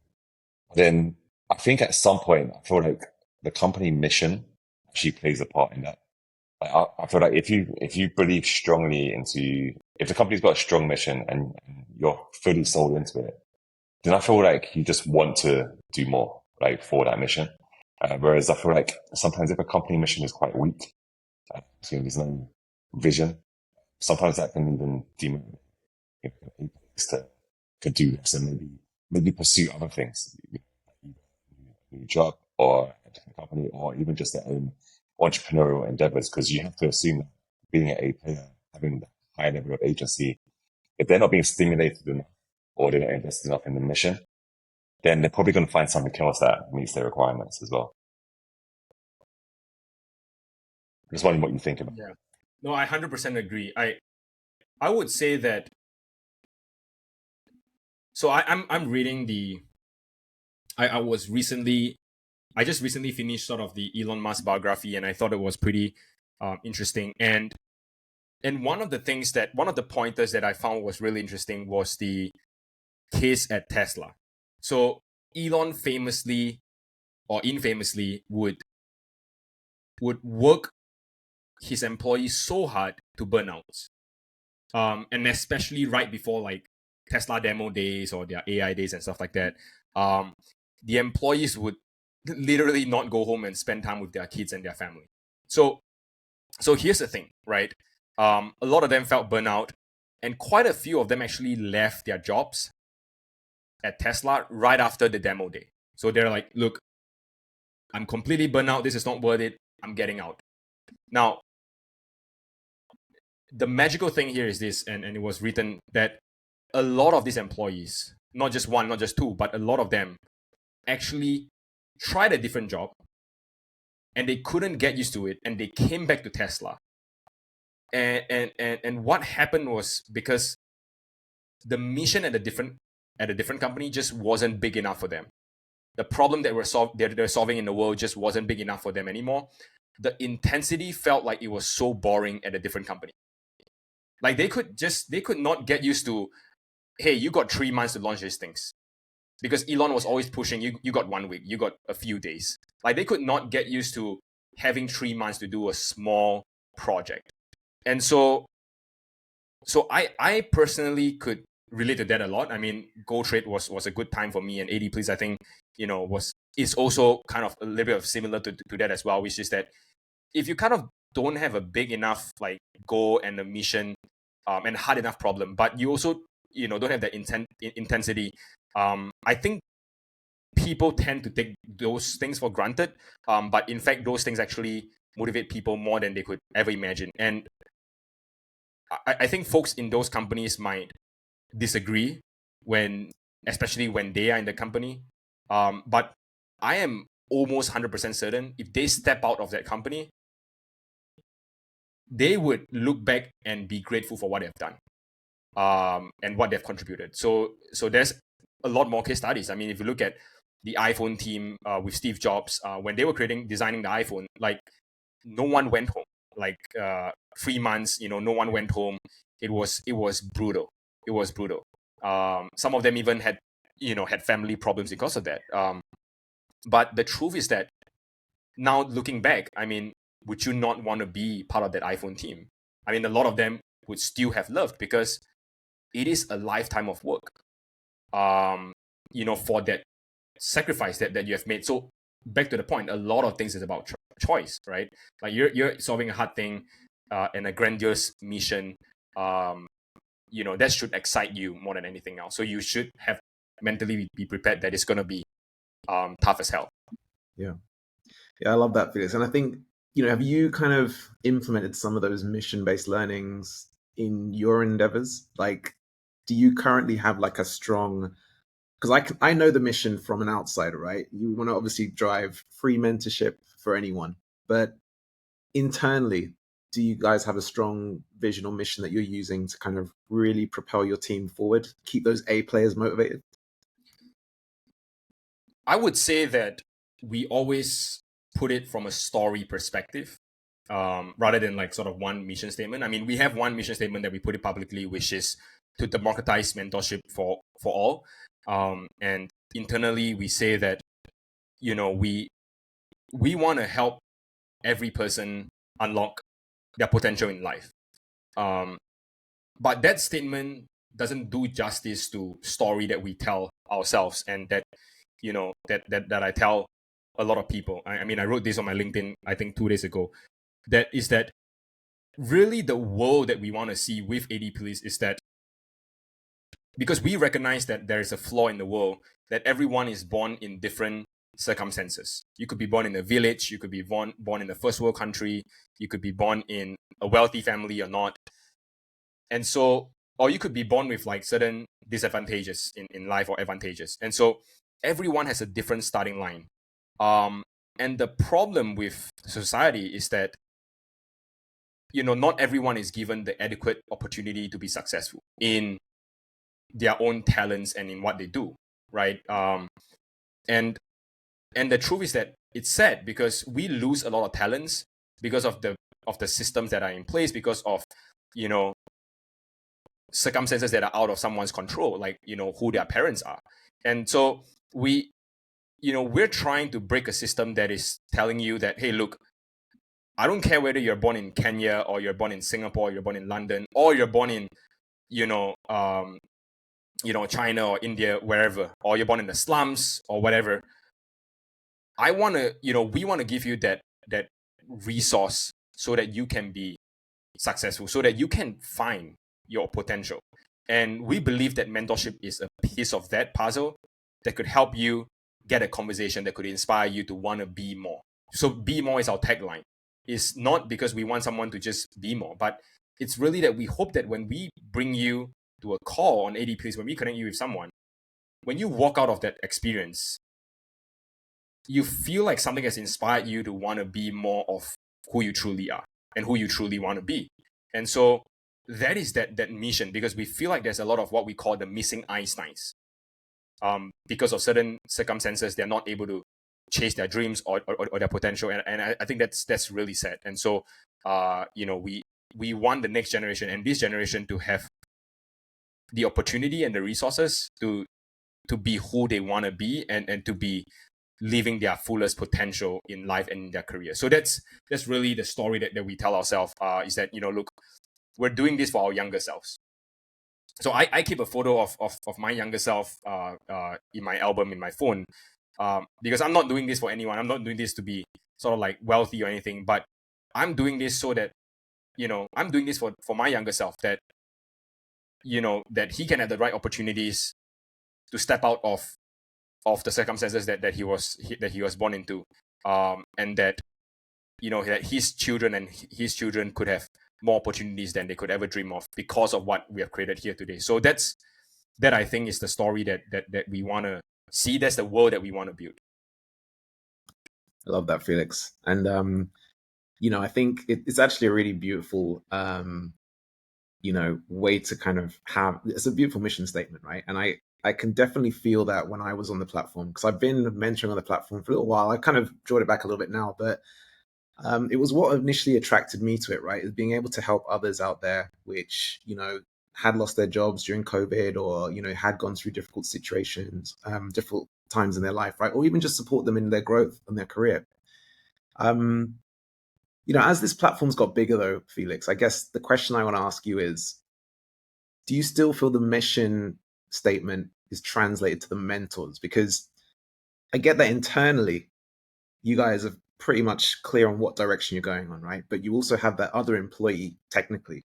But then I think at some point, I feel like the company mission actually plays a part in that. Like, I feel like if you believe strongly if the company's got a strong mission and you're fully sold into it, then I feel like you just want to do more, like, for that mission. Whereas I feel like sometimes if a company mission is quite weak, there's no vision, sometimes that can even demotivate to do this and maybe pursue other things, a new job or a different company, or even just their own entrepreneurial endeavors. Because you have to assume that being an A player, having that high level of agency, if they're not being stimulated enough or they're not invested enough in the mission, then they're probably going to find something else that meets their requirements as well. Just wondering what you think about. Yeah. No, I 100% agree. I would say that. So I'm reading the. I just recently finished sort of the Elon Musk biography, and I thought it was pretty interesting. And one of the pointers that I found was really interesting was the case at Tesla. So Elon famously or infamously would work his employees so hard to burnouts. And especially right before like Tesla demo days or their AI days and stuff like that. The employees would literally not go home and spend time with their kids and their family. So here's the thing, right? A lot of them felt burnout, and quite a few of them actually left their jobs at Tesla right after the demo day. So they're like, look, I'm completely burnt out. This is not worth it. I'm getting out. Now, the magical thing here is this, and it was written that a lot of these employees, not just one, not just two, but a lot of them actually tried a different job and they couldn't get used to it, and they came back to Tesla. And what happened was because the mission at a different company just wasn't big enough for them. The problem that they're solving in the world just wasn't big enough for them anymore. The intensity felt like it was so boring at a different company. Like they could not get used to, hey, you got 3 months to launch these things. Because Elon was always pushing, you got 1 week, you got a few days. Like they could not get used to having 3 months to do a small project. And so I personally could relate to that a lot. I mean, Go Trade was a good time for me, and ADPList, I think, is also kind of a little bit of similar to that as well, which is that if you kind of don't have a big enough like goal and a mission and hard enough problem, but you also don't have that intensity, I think people tend to take those things for granted, but in fact those things actually motivate people more than they could ever imagine. And I think folks in those companies might disagree especially when they are in the company, but I am almost 100% certain if they step out of that company, they would look back and be grateful for what they've done, and what they've contributed. So there's a lot more case studies. I mean, if you look at the iPhone team with Steve Jobs, when they were designing the iPhone, like no one went home. Like 3 months, no one went home. It was brutal. It was brutal. Some of them even had family problems because of that. But the truth is that now looking back, I mean, would you not want to be part of that iPhone team? I mean, a lot of them would still have loved, because it is a lifetime of work, for that sacrifice that you have made. So back to the point, a lot of things is about choice, right? Like you're solving a hard thing and a grandiose mission, that should excite you more than anything else. So you should have mentally be prepared that it's going to be tough as hell. Yeah, I love that, Felix. And I think, have you kind of implemented some of those mission-based learnings in your endeavors? Like, do you currently have like a strong, because I know the mission from an outsider, right? You want to obviously drive free mentorship for anyone, but internally, do you guys have a strong vision or mission that you're using to kind of really propel your team forward, keep those A players motivated? I would say that we always put it from a story perspective, rather than like sort of one mission statement. I mean, we have one mission statement that we put it publicly, which is to democratize mentorship for all. And internally, we say that, we want to help every person unlock their potential in life. But that statement doesn't do justice to story that we tell ourselves, and that, that I tell a lot of people. I mean, I wrote this on my LinkedIn, I think 2 days ago. That is that really the world that we want to see with ADPList is that, because we recognize that there is a flaw in the world, that everyone is born in different circumstances. You could be born in a village, you could be born in a first world country, you could be born in a wealthy family or not. And so, or you could be born with like certain disadvantages in life or advantages. And so everyone has a different starting line. And the problem with society is that, not everyone is given the adequate opportunity to be successful in their own talents and in what they do, right? And the truth is that it's sad, because we lose a lot of talents because of the systems that are in place, because of, circumstances that are out of someone's control, like, who their parents are. And so we're trying to break a system that is telling you that, hey, look, I don't care whether you're born in Kenya or you're born in Singapore, or you're born in London, or you're born in, China or India, wherever, or you're born in the slums or whatever. We want to give you that resource so that you can be successful, so that you can find your potential. And we believe that mentorship is a piece of that puzzle that could help you get a conversation that could inspire you to want to be more. So be more is our tagline. It's not because we want someone to just be more, but it's really that we hope that when we bring you to a call on ADPList, when we connect you with someone, when you walk out of that experience, you feel like something has inspired you to want to be more of who you truly are and who you truly want to be. And so that is that mission, because we feel like there's a lot of what we call the missing Einsteins. Because of certain circumstances, they're not able to chase their dreams or their potential. And I think that's really sad. And so, we want the next generation and this generation to have the opportunity and the resources to be who they want to be, and to be living their fullest potential in life and in their career. So that's really the story that we tell ourselves, is that, look, we're doing this for our younger selves. So I keep a photo of my younger self in my album in my phone, because I'm not doing this for anyone. I'm not doing this to be sort of like wealthy or anything, but I'm doing this so that, I'm doing this for my younger self, that, that he can have the right opportunities to step out of the circumstances that he was born into, and that, that his children could have more opportunities than they could ever dream of because of what we have created here today. So that I think is the story that we want to see. That's the world that we want to build. I love that, Felix. And I think it's actually a really beautiful way to kind of have, it's a beautiful mission statement, right? And I can definitely feel that when I was on the platform, because I've been mentoring on the platform for a little while. I kind of drawn it back a little bit now, but it was what initially attracted me to it, right? Is being able to help others out there, which, had lost their jobs during COVID, or, had gone through difficult situations, difficult times in their life, right? Or even just support them in their growth and their career. As this platform's got bigger though, Felix, I guess the question I want to ask you is, do you still feel the mission statement is translated to the mentors? Because I get that internally, you guys are pretty much clear on what direction you're going on, right? But you also have that other employee, technically,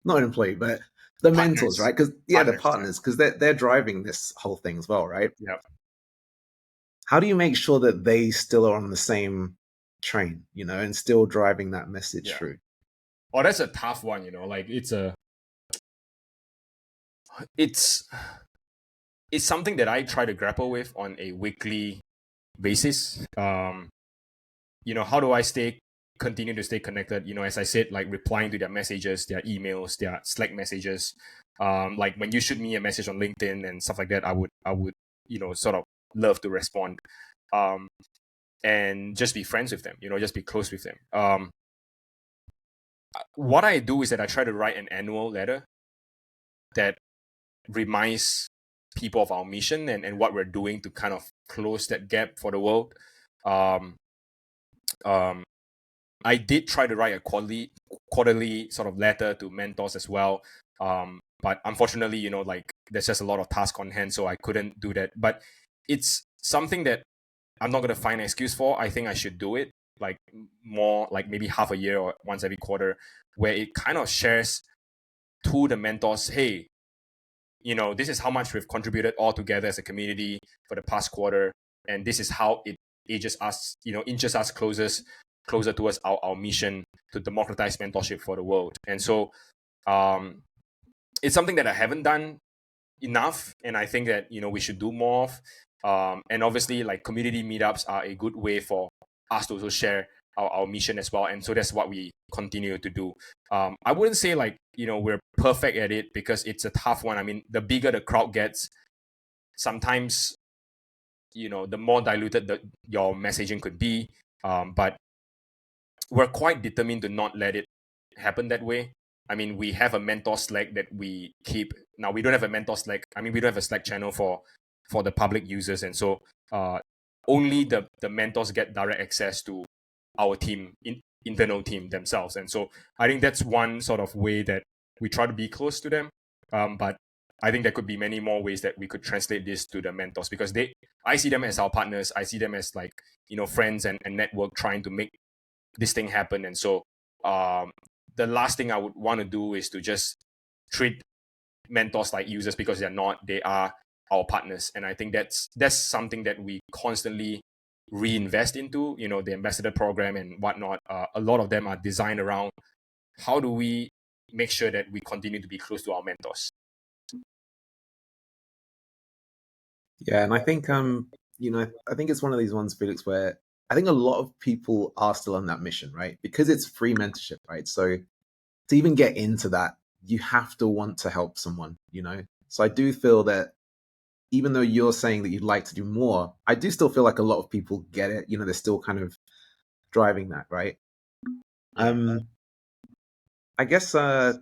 not an employee, but the mentors, right? Because the Partners, partners, because they're driving this whole thing as well, right? yeah. How do you make sure that they still are on the same train, and still driving that message through? Oh, that's a tough one, like it's something that I try to grapple with on a weekly basis. How do I continue to stay connected? As I said, like replying to their messages, their emails, their Slack messages. Like when you shoot me a message on LinkedIn and stuff like that, I would, sort of love to respond, and just be friends with them. Just be close with them. What I do is that I try to write an annual letter that reminds people of our mission and what we're doing to kind of close that gap for the world. I did try to write a quarterly sort of letter to mentors as well. But unfortunately, like there's just a lot of tasks on hand, so I couldn't do that. But it's something that I'm not going to find an excuse for. I think I should do it like more, like maybe half a year or once every quarter, where it kind of shares to the mentors, hey, this is how much we've contributed all together as a community for the past quarter. And this is how it inches us closer towards our mission to democratize mentorship for the world. And so it's something that I haven't done enough. And I think that, we should do more of. And obviously, like community meetups are a good way for us to also share our mission as well. And so that's what we continue to do. I wouldn't say like, we're perfect at it because it's a tough one. I mean, the bigger the crowd gets, sometimes, the more diluted your messaging could be. But we're quite determined to not let it happen that way. I mean, we have a mentor Slack that we keep. Now, we don't have a mentor Slack. I mean, we don't have a Slack channel for the public users. And so only the mentors get direct access to our team, internal team themselves. And so I think that's one sort of way that we try to be close to them. But I think there could be many more ways that we could translate this to the mentors, because I see them as our partners. I see them as like, friends and network trying to make this thing happen. And so the last thing I would want to do is to just treat mentors like users, because they're not. They are our partners. And I think that's something that we constantly reinvest into, the ambassador program and whatnot. A lot of them are designed around how do we make sure that we continue to be close to our mentors. Yeah, and I think I think it's one of these ones, Felix, where I think a lot of people are still on that mission, right? Because it's free mentorship, right? So to even get into that, you have to want to help someone, So I do feel that even though you're saying that you'd like to do more, I do still feel like a lot of people get it. They're still kind of driving that, right? I guess the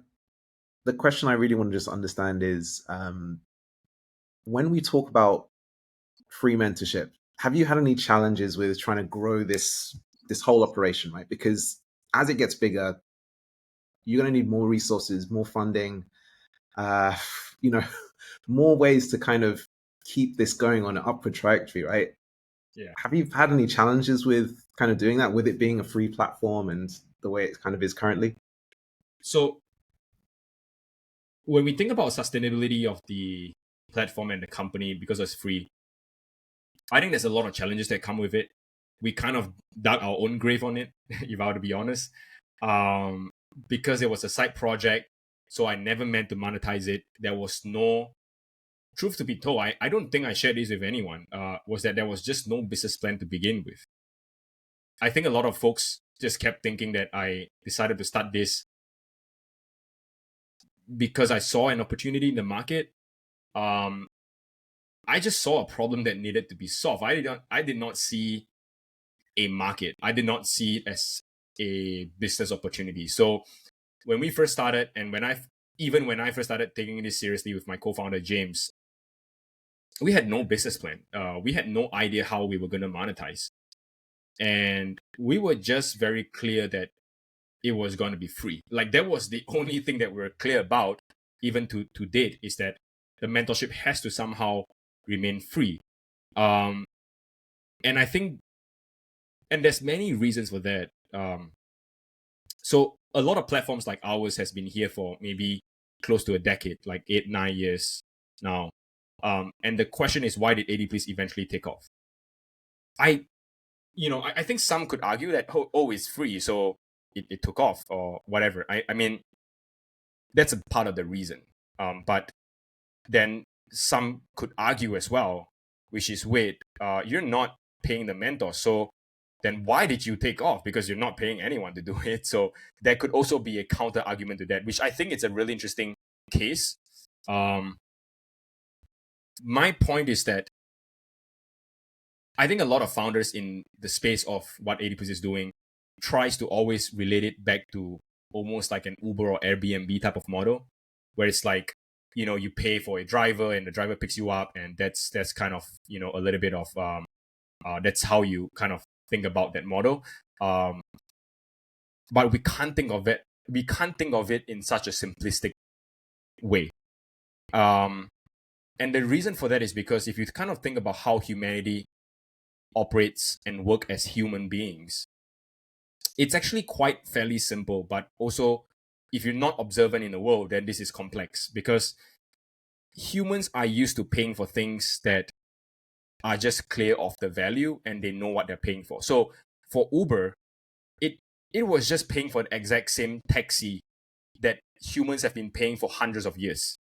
question I really want to just understand is when we talk about free mentorship, have you had any challenges with trying to grow this whole operation, right? Because as it gets bigger, you're going to need more resources, more funding, more ways to kind of keep this going on an upward trajectory, right? Yeah. Have you had any challenges with kind of doing that, with it being a free platform and the way it kind of is currently? So when we think about sustainability of the platform and the company, because it's free, I think there's a lot of challenges that come with it. We kind of dug our own grave on it, if I were to be honest, because it was a side project. So I never meant to monetize it. There was no, truth to be told, I don't think I shared this with anyone, was that there was just no business plan to begin with. I think a lot of folks just kept thinking that I decided to start this because I saw an opportunity in the market. I just saw a problem that needed to be solved. I did not see a market. I did not see it as a business opportunity. So when we first started, and when I first started taking this seriously with my co-founder James, we had no business plan. We had no idea how we were going to monetize, and we were just very clear that it was going to be free. Like that was the only thing that we're clear about, even to date, is that the mentorship has to somehow remain free. And I think, and there's many reasons for that. So a lot of platforms like ours has been here for maybe close to a decade, like 8-9 years now. And the question is, why did ADPList eventually take off? I think some could argue that, it's free, so it took off or whatever. I mean, that's a part of the reason. But then some could argue as well, which is, wait, you're not paying the mentor, so then why did you take off? Because you're not paying anyone to do it. So there could also be a counter argument to that, which I think it's a really interesting case. My point is that I think a lot of founders in the space of what ADPList is doing tries to always relate it back to almost like an Uber or Airbnb type of model, where it's like, you pay for a driver and the driver picks you up, and that's kind of, a little bit of that's how you kind of think about that model. But we can't think of it in such a simplistic way. And the reason for that is because if you kind of think about how humanity operates and work as human beings, it's actually quite fairly simple. But also, if you're not observant in the world, then this is complex, because humans are used to paying for things that are just clear of the value and they know what they're paying for. So for Uber, it was just paying for the exact same taxi that humans have been paying for hundreds of years.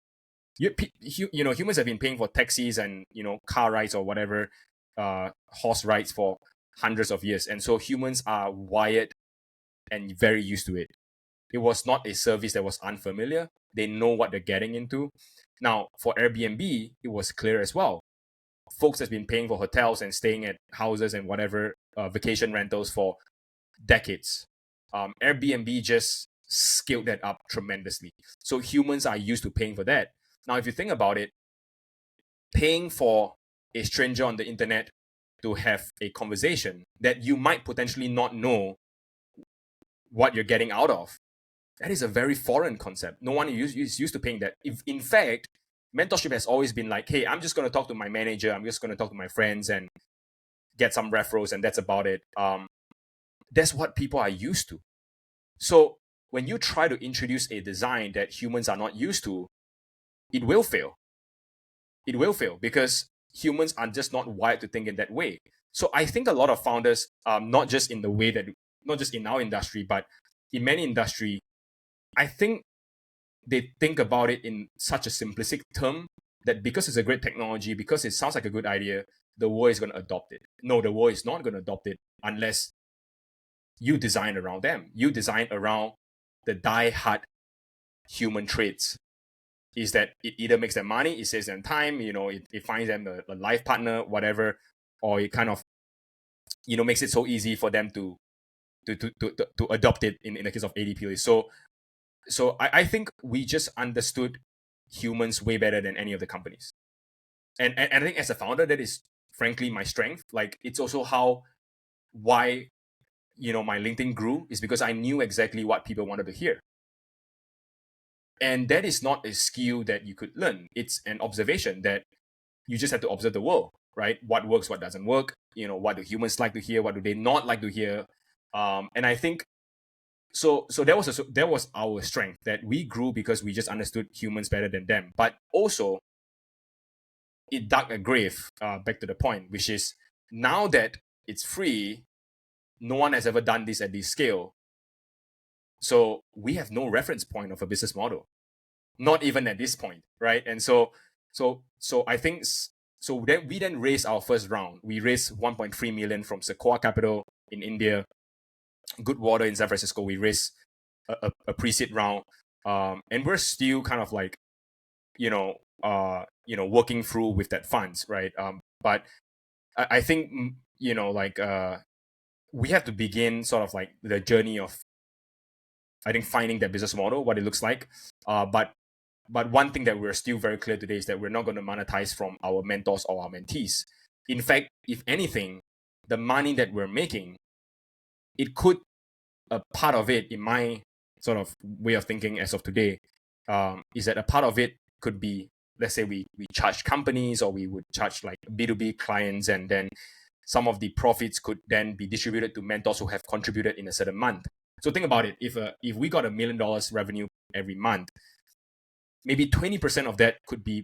Humans have been paying for taxis and car rides or whatever, horse rides for hundreds of years, and so humans are wired and very used to it. It was not a service that was unfamiliar. They know what they're getting into. Now, for Airbnb, it was clear as well. Folks have been paying for hotels and staying at houses and whatever, vacation rentals for decades. Airbnb just scaled that up tremendously. So humans are used to paying for that. Now, if you think about it, paying for a stranger on the internet to have a conversation that you might potentially not know what you're getting out of, that is a very foreign concept. No one is used to paying that. If, in fact, mentorship has always been like, hey, I'm just going to talk to my manager, I'm just going to talk to my friends and get some referrals, and that's about it. That's what people are used to. So when you try to introduce a design that humans are not used to, it will fail. It will fail because humans are just not wired to think in that way. So I think a lot of founders, not just in our industry, but in many industry, I think they think about it in such a simplistic term that because it's a great technology, because it sounds like a good idea, the world is going to adopt it. No, the world is not going to adopt it unless you design around them. You design around the die-hard human traits. Is that it either makes them money, it saves them time, it finds them a life partner, whatever, or it kind of, makes it so easy for them to adopt it in the case of ADPList. So I think we just understood humans way better than any of the companies. And I think as a founder, that is frankly my strength. Like, it's also why my LinkedIn grew, is because I knew exactly what people wanted to hear. And that is not a skill that you could learn. It's an observation that you just have to observe the world, right? What works, what doesn't work. What do humans like to hear? What do they not like to hear? And I think so that was our strength, that we grew because we just understood humans better than them. But also, it dug a grave, back to the point, which is, now that it's free, no one has ever done this at this scale. So we have no reference point of a business model, not even at this point, right? And so I think then we raised our first round. We raised 1.3 million from Sequoia Capital in India, Goodwater in San Francisco. We raised a pre-seed round, and we're still kind of like, working through with that funds, right? But I think we have to begin sort of like the journey of, I think, finding that business model, what it looks like. But one thing that we're still very clear today is that we're not going to monetize from our mentors or our mentees. In fact, if anything, the money that we're making, it could, a part of it, in my sort of way of thinking as of today, is that a part of it could be, let's say we charge companies, or we would charge like B2B clients, and then some of the profits could then be distributed to mentors who have contributed in a certain month. So think about it. If we got $1 million revenue every month, maybe 20% of that could be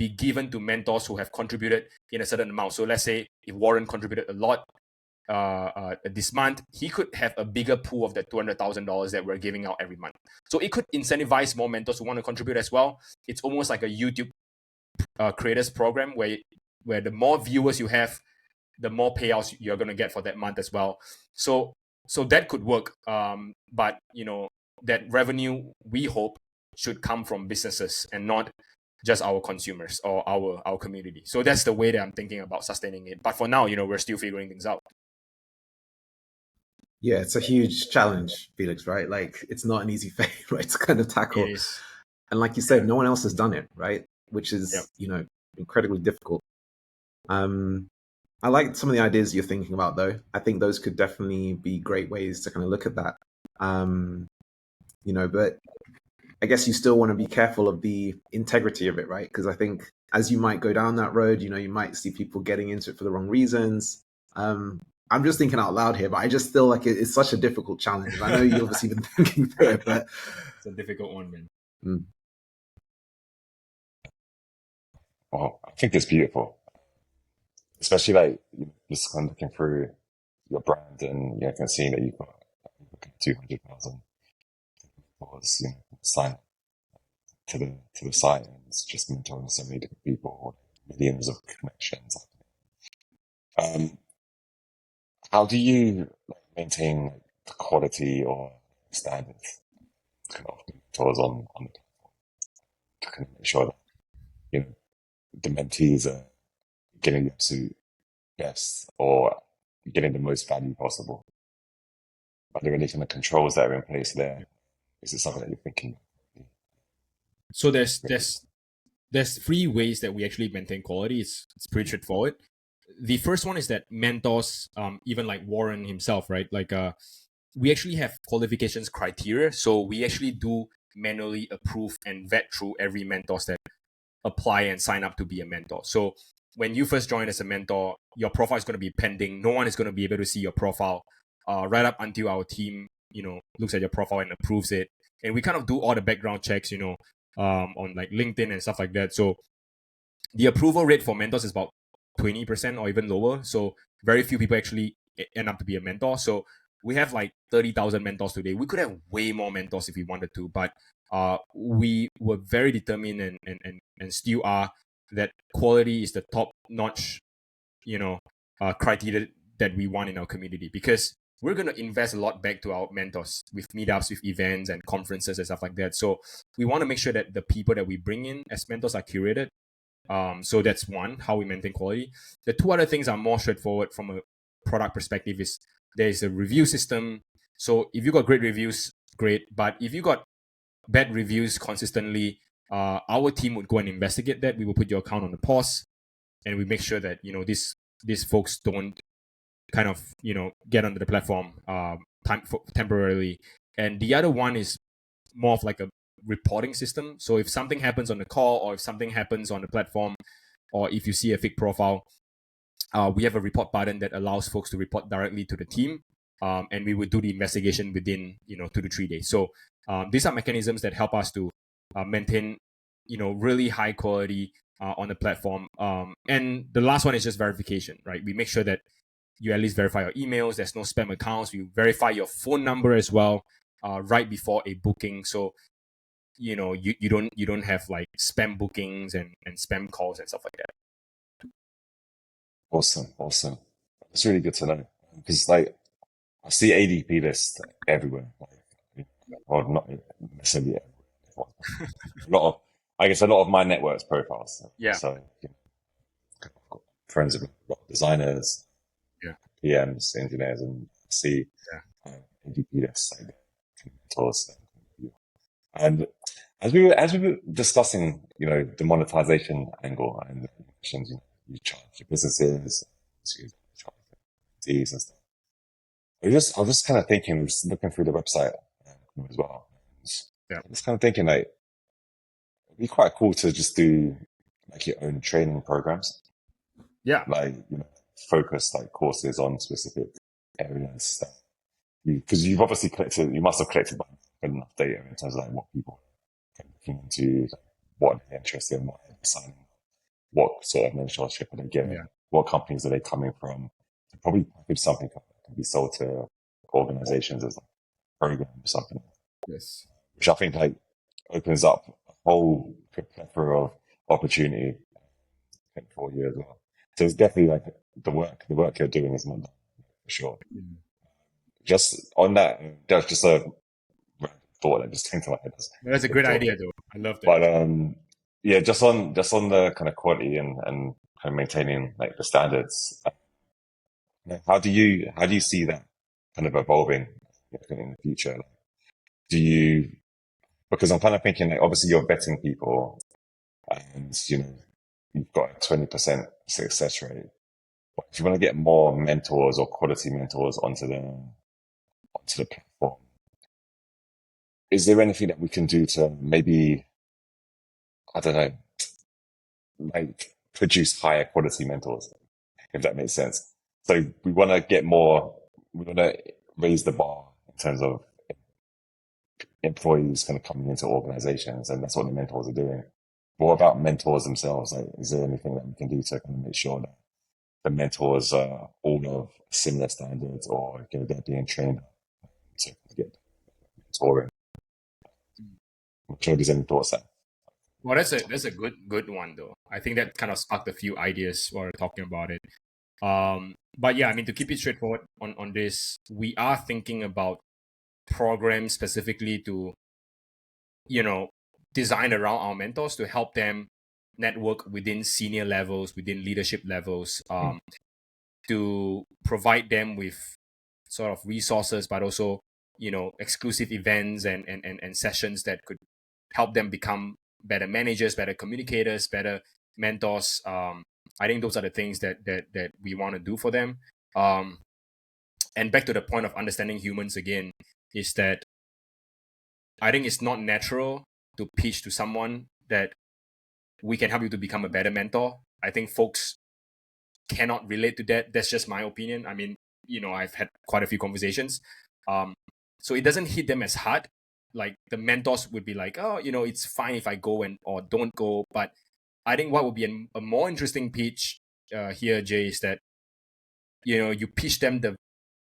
given to mentors who have contributed in a certain amount. So let's say if Warren contributed a lot this month, he could have a bigger pool of that $200,000 that we're giving out every month. So it could incentivize more mentors who want to contribute as well. It's almost like a YouTube creators program where the more viewers you have, the more payouts you're going to get for that month as well. So that could work. But that revenue, we hope, should come from businesses and not just our consumers or our community. So that's the way that I'm thinking about sustaining it. But for now, we're still figuring things out. Yeah, it's a huge challenge, Felix, right? Like, it's not an easy thing, right, to kind of tackle. It is. And like you said, no one else has done it, right? Which is, incredibly difficult. I like some of the ideas you're thinking about, though. I think those could definitely be great ways to kind of look at that. But I guess you still want to be careful of the integrity of it, right? Because I think as you might go down that road, you might see people getting into it for the wrong reasons. I'm just thinking out loud here, but I just feel like it's such a difficult challenge. I know you've obviously been thinking through it, but it's a difficult one, man. Well, I think it's beautiful, especially like just kind of looking through your brand and you can see that you've got 200,000 followers, sign up to the site, and it's just mentoring so many different people, millions of connections. How do you maintain the quality or standards kind of mentors on the platform to kind of make sure that the mentees are getting the absolute best or getting the most value possible? Are there any kind of controls that are in place there? Is it something that you're thinking? So there's 3 ways that we actually maintain quality. It's pretty straightforward. The first one is that mentors, even like Warren himself, right? Like we actually have qualifications criteria. So we actually do manually approve and vet through every mentors that apply and sign up to be a mentor. So when you first join as a mentor, your profile is going to be pending. No one is going to be able to see your profile right up until our team, looks at your profile and approves it. And we kind of do all the background checks, on like LinkedIn and stuff like that. So the approval rate for mentors is about 20% or even lower. So very few people actually end up to be a mentor. So we have like 30,000 mentors today. We could have way more mentors if we wanted to, but we were very determined and still are that quality is the top notch, criteria that we want in our community, because we're going to invest a lot back to our mentors with meetups, with events and conferences and stuff like that. So we want to make sure that the people that we bring in as mentors are curated. So that's one, how we maintain quality. The 2 other things are more straightforward from a product perspective. Is there is a review system. So if you got great reviews, great. But if you got bad reviews consistently, our team would go and investigate that. We will put your account on the pause, and we make sure that these folks don't kind of get onto the platform temporarily. And the other one is more of like a reporting system. So if something happens on the call, or if something happens on the platform, or if you see a fake profile, we have a report button that allows folks to report directly to the team, and we would do the investigation within 2 to 3 days. So these are mechanisms that help us to maintain really high quality on the platform. And the last one is just verification, right? We make sure that you at least verify your emails. There's no spam accounts. We verify your phone number as well right before a booking. So you don't have like spam bookings and spam calls and stuff like that. Awesome. It's really good to know, because like I see ADPList everywhere, or not necessarily everywhere. a lot of my network's profiles. Yeah. So I've got friends with a lot of designers, PMs, engineers, and see ADPList mentors. And as we were discussing, the monetization angle, and you mentioned, you charge your businesses, you charge fees and stuff. I was just kind of thinking, just looking through the website as well. I was kind of thinking, like, it'd be quite cool to just do like your own training programs. Yeah. Like, focus like courses on specific areas. Because you've obviously you must have collected enough data in terms of like what people can looking into what they're interested in, what they're deciding, what sort of mentorship are they getting, what companies are they coming from. To probably package something that can be sold to organizations as a program or something. Yes. Which I think like opens up a whole plethora of opportunity for you as well. So it's definitely like the work you're doing is not done, for sure. Just on that, there's just a thought that just came to my head. That's a great idea, though. I love that. But yeah, just on the kind of quality and kind of maintaining like the standards. How do you see that kind of evolving in the future? Like, do you, because I'm kind of thinking like obviously you're vetting people and you've got a 20% success rate. But if you want to get more mentors or quality mentors onto the platform, is there anything that we can do to maybe, I don't know, like produce higher quality mentors, if that makes sense? So we want to raise the bar in terms of employees kind of coming into organizations, and that's what the mentors are doing. What about mentors themselves? Like, is there anything that we can do to kind of make sure that the mentors are all of similar standards, or they're being trained to get mentoring? I'm sure there's any thoughts there. Well, that's a good one, though. I think that kind of sparked a few ideas while we're talking about it. But yeah, I mean, to keep it straightforward on this, we are thinking about programs specifically to, design around our mentors to help them network within senior levels, within leadership levels, to provide them with sort of resources, but also, exclusive events and sessions that could help them become better managers, better communicators, better mentors. I think those are the things that we want to do for them. And back to the point of understanding humans again, is that I think it's not natural to pitch to someone that we can help you to become a better mentor. I think folks cannot relate to that. That's just my opinion. I mean, I've had quite a few conversations. So it doesn't hit them as hard. Like the mentors would be like, oh, it's fine if I go or don't go. But I think what would be a more interesting pitch here, Jay, is that, you pitch them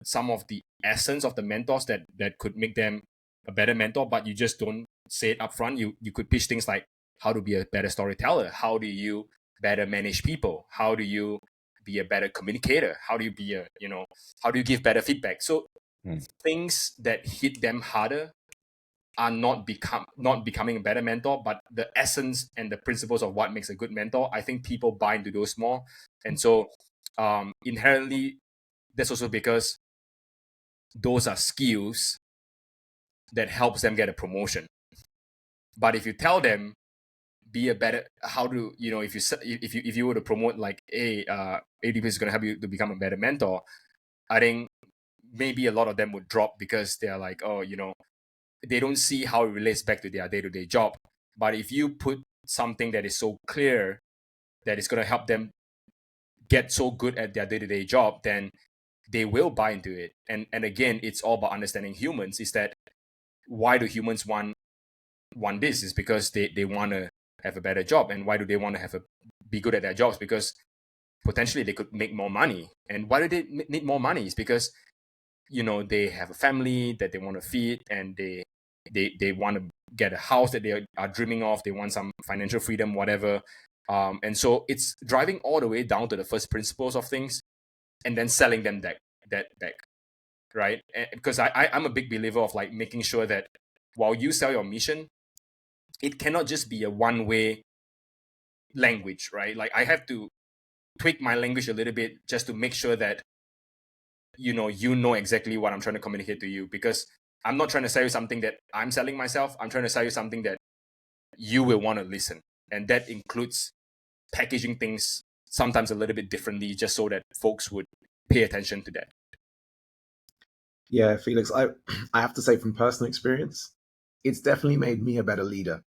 some of the essence of the mentors that could make them a better mentor, but you just don't say it up front. You could pitch things like how to be a better storyteller, how do you better manage people, how do you be a better communicator, how do you be how do you give better feedback. So things that hit them harder are not becoming a better mentor, but the essence and the principles of what makes a good mentor. I think people buy into those more, and so inherently, that's also because those are skills that helps them get a promotion. But if you tell them be a better, how to, if you were to promote like, hey, ADPList is going to help you to become a better mentor, I think maybe a lot of them would drop because they're like, oh, they don't see how it relates back to their day-to-day job. But if you put something that is so clear that it's going to help them get so good at their day-to-day job, then they will buy into it. And again, it's all about understanding humans. Is that why do humans want this? Is because they want to have a better job. And why do they want to be good at their jobs? Because potentially they could make more money. And why do they need more money? Is because they have a family that they want to feed, and they want to get a house that they are dreaming of. They want some financial freedom, whatever. And so it's driving all the way down to the first principles of things, and then selling them that back, right? Because I'm a big believer of like making sure that while you sell your mission, it cannot just be a one-way language, right? Like I have to tweak my language a little bit just to make sure that you know exactly what I'm trying to communicate to you, because I'm not trying to sell you something that I'm selling myself. I'm trying to sell you something that you will want to listen, and that includes packaging things sometimes a little bit differently, just so that folks would pay attention to that. Yeah, Felix, I have to say from personal experience, it's definitely made me a better leader,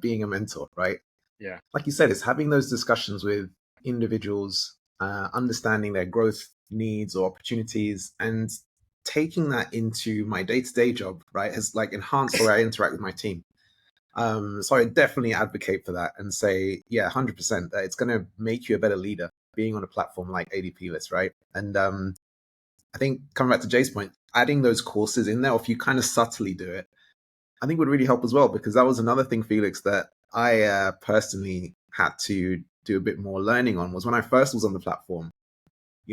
being a mentor, right? Yeah. Like you said, it's having those discussions with individuals, understanding their growth needs or opportunities, and taking that into my day-to-day job, right, has like enhanced the way I interact with my team. So I definitely advocate for that and say, yeah, 100%. That it's going to make you a better leader being on a platform like ADPList, right? And I think coming back to Jay's point, adding those courses in there, or if you kind of subtly do it, I think would really help as well, because that was another thing, Felix, that I personally had to do a bit more learning on. Was when I first was on the platform,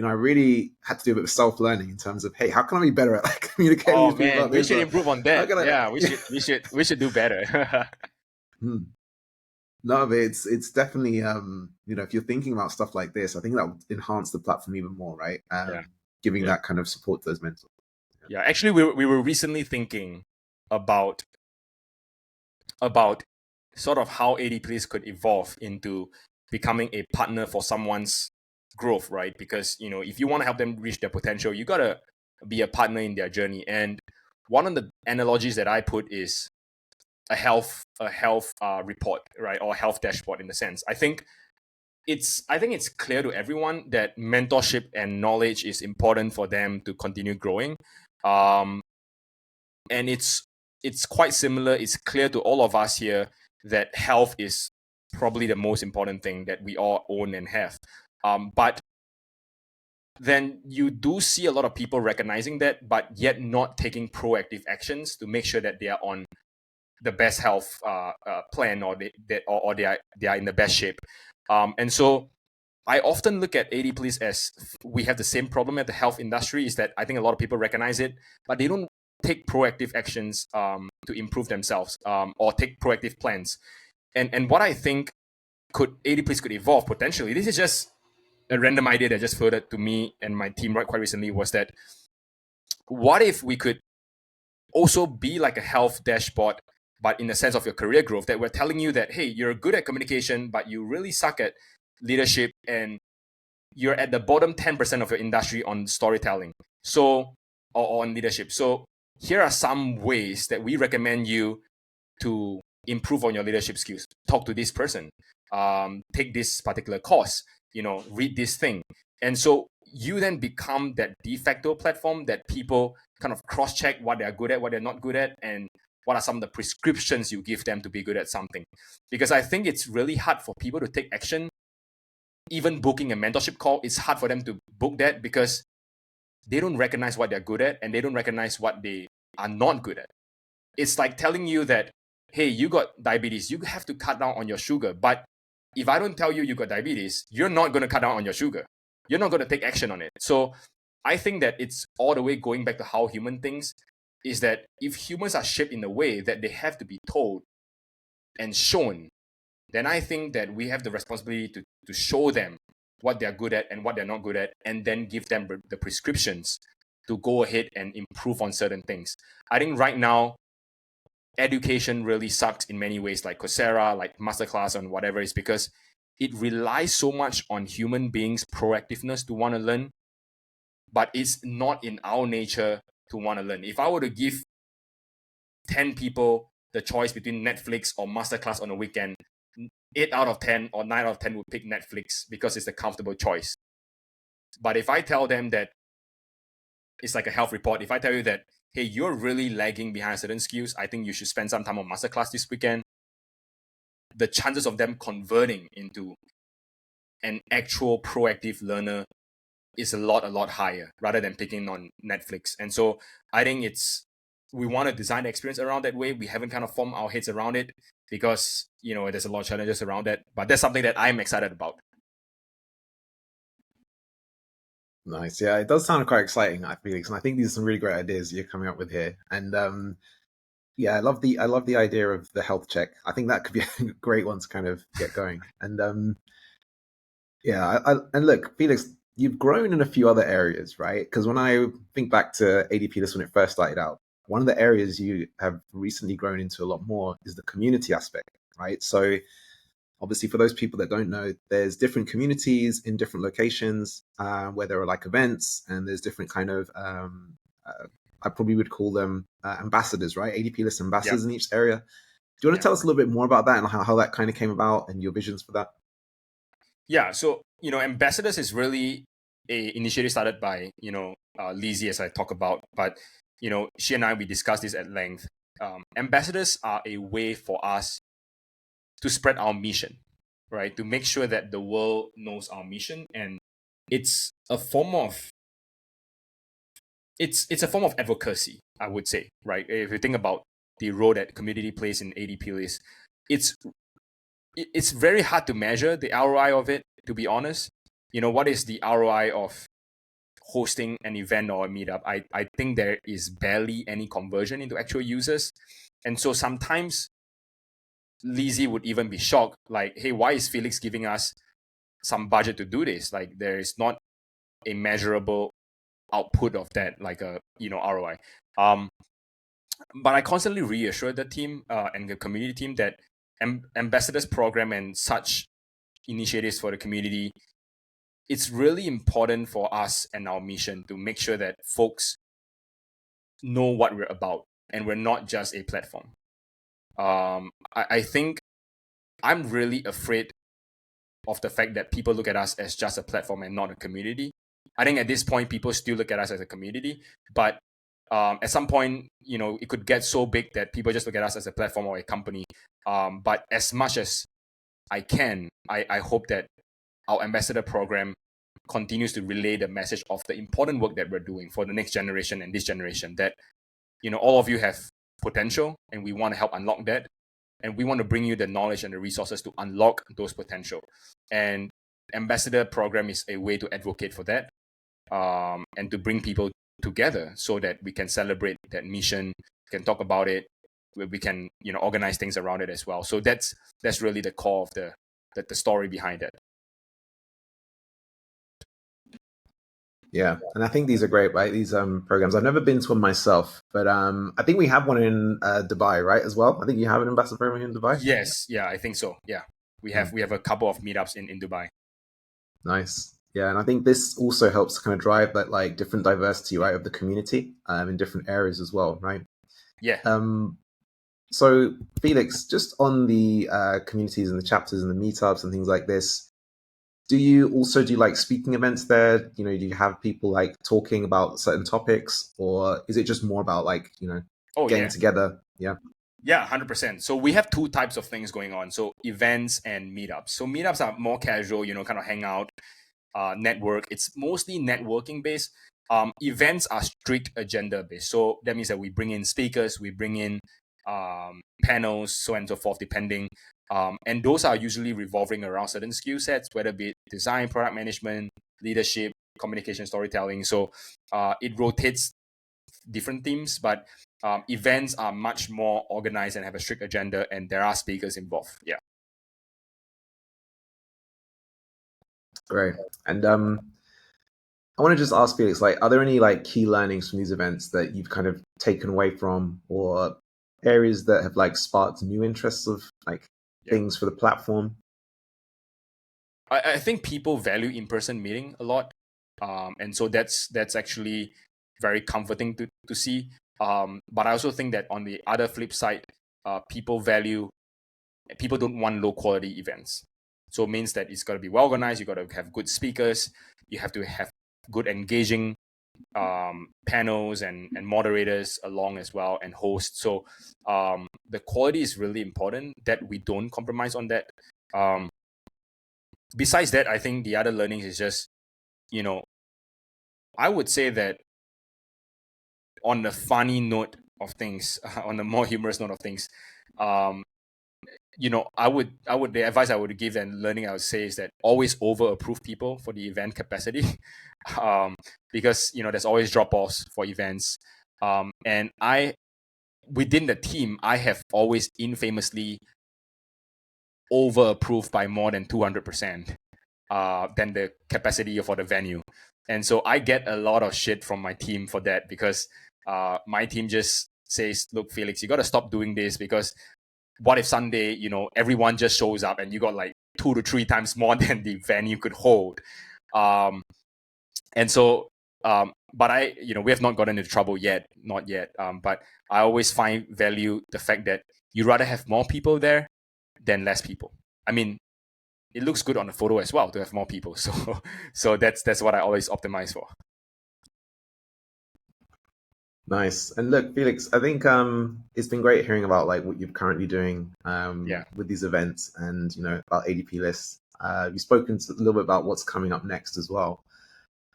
I really had to do a bit of self-learning in terms of, hey, how can I be better at like communicating Oh with people man, like we this? should improve on that. I, Yeah, we should do better. Hmm. No, but it's definitely if you're thinking about stuff like this, I think that would enhance the platform even more, right? Yeah. Giving Yeah. that kind of support to those mentors. Yeah, actually, we were recently thinking about sort of how ADPlist could evolve into becoming a partner for someone's growth, right? Because if you want to help them reach their potential, you gotta be a partner in their journey. And one of the analogies that I put is a health report, right, or health dashboard. In the sense, I think it's clear to everyone that mentorship and knowledge is important for them to continue growing. And it's quite similar. It's clear to all of us here that health is probably the most important thing that we all own and have. But then you do see a lot of people recognizing that, but yet not taking proactive actions to make sure that they are on the best health plan, or they are in the best shape. And so I often look at ADPlist as we have the same problem at the health industry, is that I think a lot of people recognize it, but they don't take proactive actions to improve themselves, or take proactive plans. And what I think ADPlist could evolve potentially, this is just a random idea that just floated to me and my team quite recently, was that what if we could also be like a health dashboard, but in the sense of your career growth, that we're telling you that, hey, you're good at communication, but you really suck at leadership, and you're at the bottom 10% of your industry on storytelling, or on leadership. So here are some ways that we recommend you to improve on your leadership skills. Talk to this person, take this particular course, read this thing. And so you then become that de facto platform that people kind of cross-check what they're good at, what they're not good at, and what are some of the prescriptions you give them to be good at something. Because I think it's really hard for people to take action. Even booking a mentorship call, it's hard for them to book that because they don't recognize what they're good at, and they don't recognize what they are not good at. It's like telling you that, hey, you got diabetes, you have to cut down on your sugar. But if I don't tell you got diabetes, you're not going to cut down on your sugar. You're not going to take action on it. So I think that it's all the way going back to how human thinks, is that if humans are shaped in a way that they have to be told and shown, then I think that we have the responsibility to show them what they're good at and what they're not good at, and then give them the prescriptions to go ahead and improve on certain things. I think right now, education really sucks in many ways, like Coursera, like Masterclass, and whatever, is because it relies so much on human beings' proactiveness to want to learn, but it's not in our nature to want to learn. If I were to give 10 people the choice between Netflix or Masterclass on a weekend, 8 out of 10 or 9 out of 10 would pick Netflix because it's a comfortable choice. But if I tell them that it's like a health report, if I tell you that, hey, you're really lagging behind certain skills, I think you should spend some time on Masterclass this weekend, the chances of them converting into an actual proactive learner is a lot higher, rather than picking on Netflix. And so I think we want to design the experience around that way. We haven't kind of formed our heads around it because, there's a lot of challenges around that. But that's something that I'm excited about. Nice. Yeah, it does sound quite exciting, Felix. And I think these are some really great ideas you're coming up with here. And yeah, I love the idea of the health check. I think that could be a great one to kind of get going. And yeah, and look, Felix, you've grown in a few other areas, right? Because when I think back to ADPList when it first started out, one of the areas you have recently grown into a lot more is the community aspect, right? So obviously, for those people that don't know, there's different communities in different locations where there are like events, and there's different kind of, I probably would call them ambassadors, right? ADPList ambassadors in each area. Do you want to tell us a little bit more about that and how that kind of came about and your visions for that? Yeah, so, ambassadors is really a initiative started by, Lizzie, as I talk about. But, she and I, we discussed this at length. ambassadors are a way for us to spread our mission, right? To make sure that the world knows our mission, and it's a form of advocacy, I would say, right? If you think about the role that community plays in ADPList, it's very hard to measure the ROI of it, to be honest. What is the ROI of hosting an event or a meetup? I think there is barely any conversion into actual users. And so sometimes Lizzie would even be shocked, like, hey, why is Felix giving us some budget to do this? Like, there is not a measurable output of that, like a ROI. But I constantly reassure the team and the community team that ambassadors program and such initiatives for the community, it's really important for us and our mission to make sure that folks know what we're about and we're not just a platform. I think I'm really afraid of the fact that people look at us as just a platform and not a community. I think at this point, people still look at us as a community, but at some point, it could get so big that people just look at us as a platform or a company. But as much as I can, I hope that our ambassador program continues to relay the message of the important work that we're doing for the next generation and this generation, that all of you have potential and we want to help unlock that, and we want to bring you the knowledge and the resources to unlock those potential. And ambassador program is a way to advocate for that, and to bring people together so that we can celebrate that mission, can talk about it, we can organize things around it as well. So that's really the core of the story behind it. Yeah, and I think these are great, right? These programs. I've never been to one myself, but I think we have one in Dubai, right, as well. I think you have an ambassador program in Dubai. Yes, yeah, I think so. Yeah, we have a couple of meetups in Dubai. Nice. Yeah, and I think this also helps kind of drive that like different diversity, right, of the community in different areas as well, right? Yeah. So Felix, just on the communities and the chapters and the meetups and things like this, do you also do like speaking events there? Do you have people like talking about certain topics, or is it just more about like getting together? Yeah. Yeah, 100%. So we have two types of things going on. So events and meetups. So meetups are more casual, kind of hang out, network. It's mostly networking based. Events are strict agenda based. So that means that we bring in speakers, we bring in panels, so on and so forth, depending. And those are usually revolving around certain skill sets, whether it be design, product management, leadership, communication, storytelling. So it rotates different themes, but events are much more organized and have a strict agenda, and there are speakers involved. Yeah. Great. And I want to just ask Felix, like, are there any like key learnings from these events that you've kind of taken away from, or areas that have like sparked new interests of like things for the platform? I think people value in-person meeting a lot, and so that's actually very comforting to see. But I also think that on the other flip side, people don't want low quality events. So it means that it's got to be well organized. You got to have good speakers. You have to have good engaging panels and moderators along as well, and hosts. So the quality is really important, that we don't compromise on that. Besides that, I think the other learnings is just, I would say that on the funny note of things, on the more humorous note of things, the advice I would give and learning I would say is that always over approve people for the event capacity, because there's always drop offs for events, and within the team I have always infamously over approved by more than 200% than the capacity for the venue, and so I get a lot of shit from my team for that, because my team just says, look, Felix, you got to stop doing this, because what if Sunday, everyone just shows up and you got like 2 to 3 times more than the venue could hold. And so, but we have not gotten into trouble yet, not yet. But I always find value the fact that you rather have more people there than less people. I mean, it looks good on the photo as well to have more people. So that's what I always optimize for. Nice. And look, Felix, I think it's been great hearing about like what you're currently doing Yeah. with these events and about ADP lists. You've spoken a little bit about what's coming up next as well.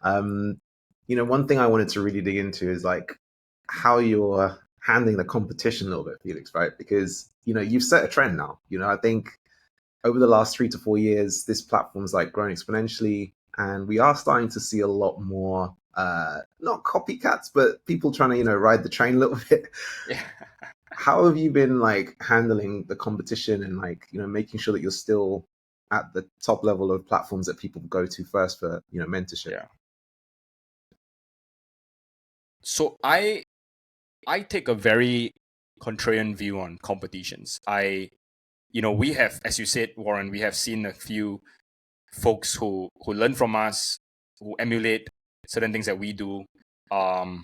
Um, one thing I wanted to really dig into is like how you're handling the competition a little bit, Felix, right? Because you've set a trend now. I think over the last 3 to 4 years, this platform's like grown exponentially, and we are starting to see a lot more not copycats, but people trying to ride the train a little bit. Yeah. How have you been like handling the competition and like making sure that you're still at the top level of platforms that people go to first for mentorship? Yeah. So I take a very contrarian view on competitions. We have, as you said, Warren, we have seen a few folks who learn from us, who emulate certain things that we do. And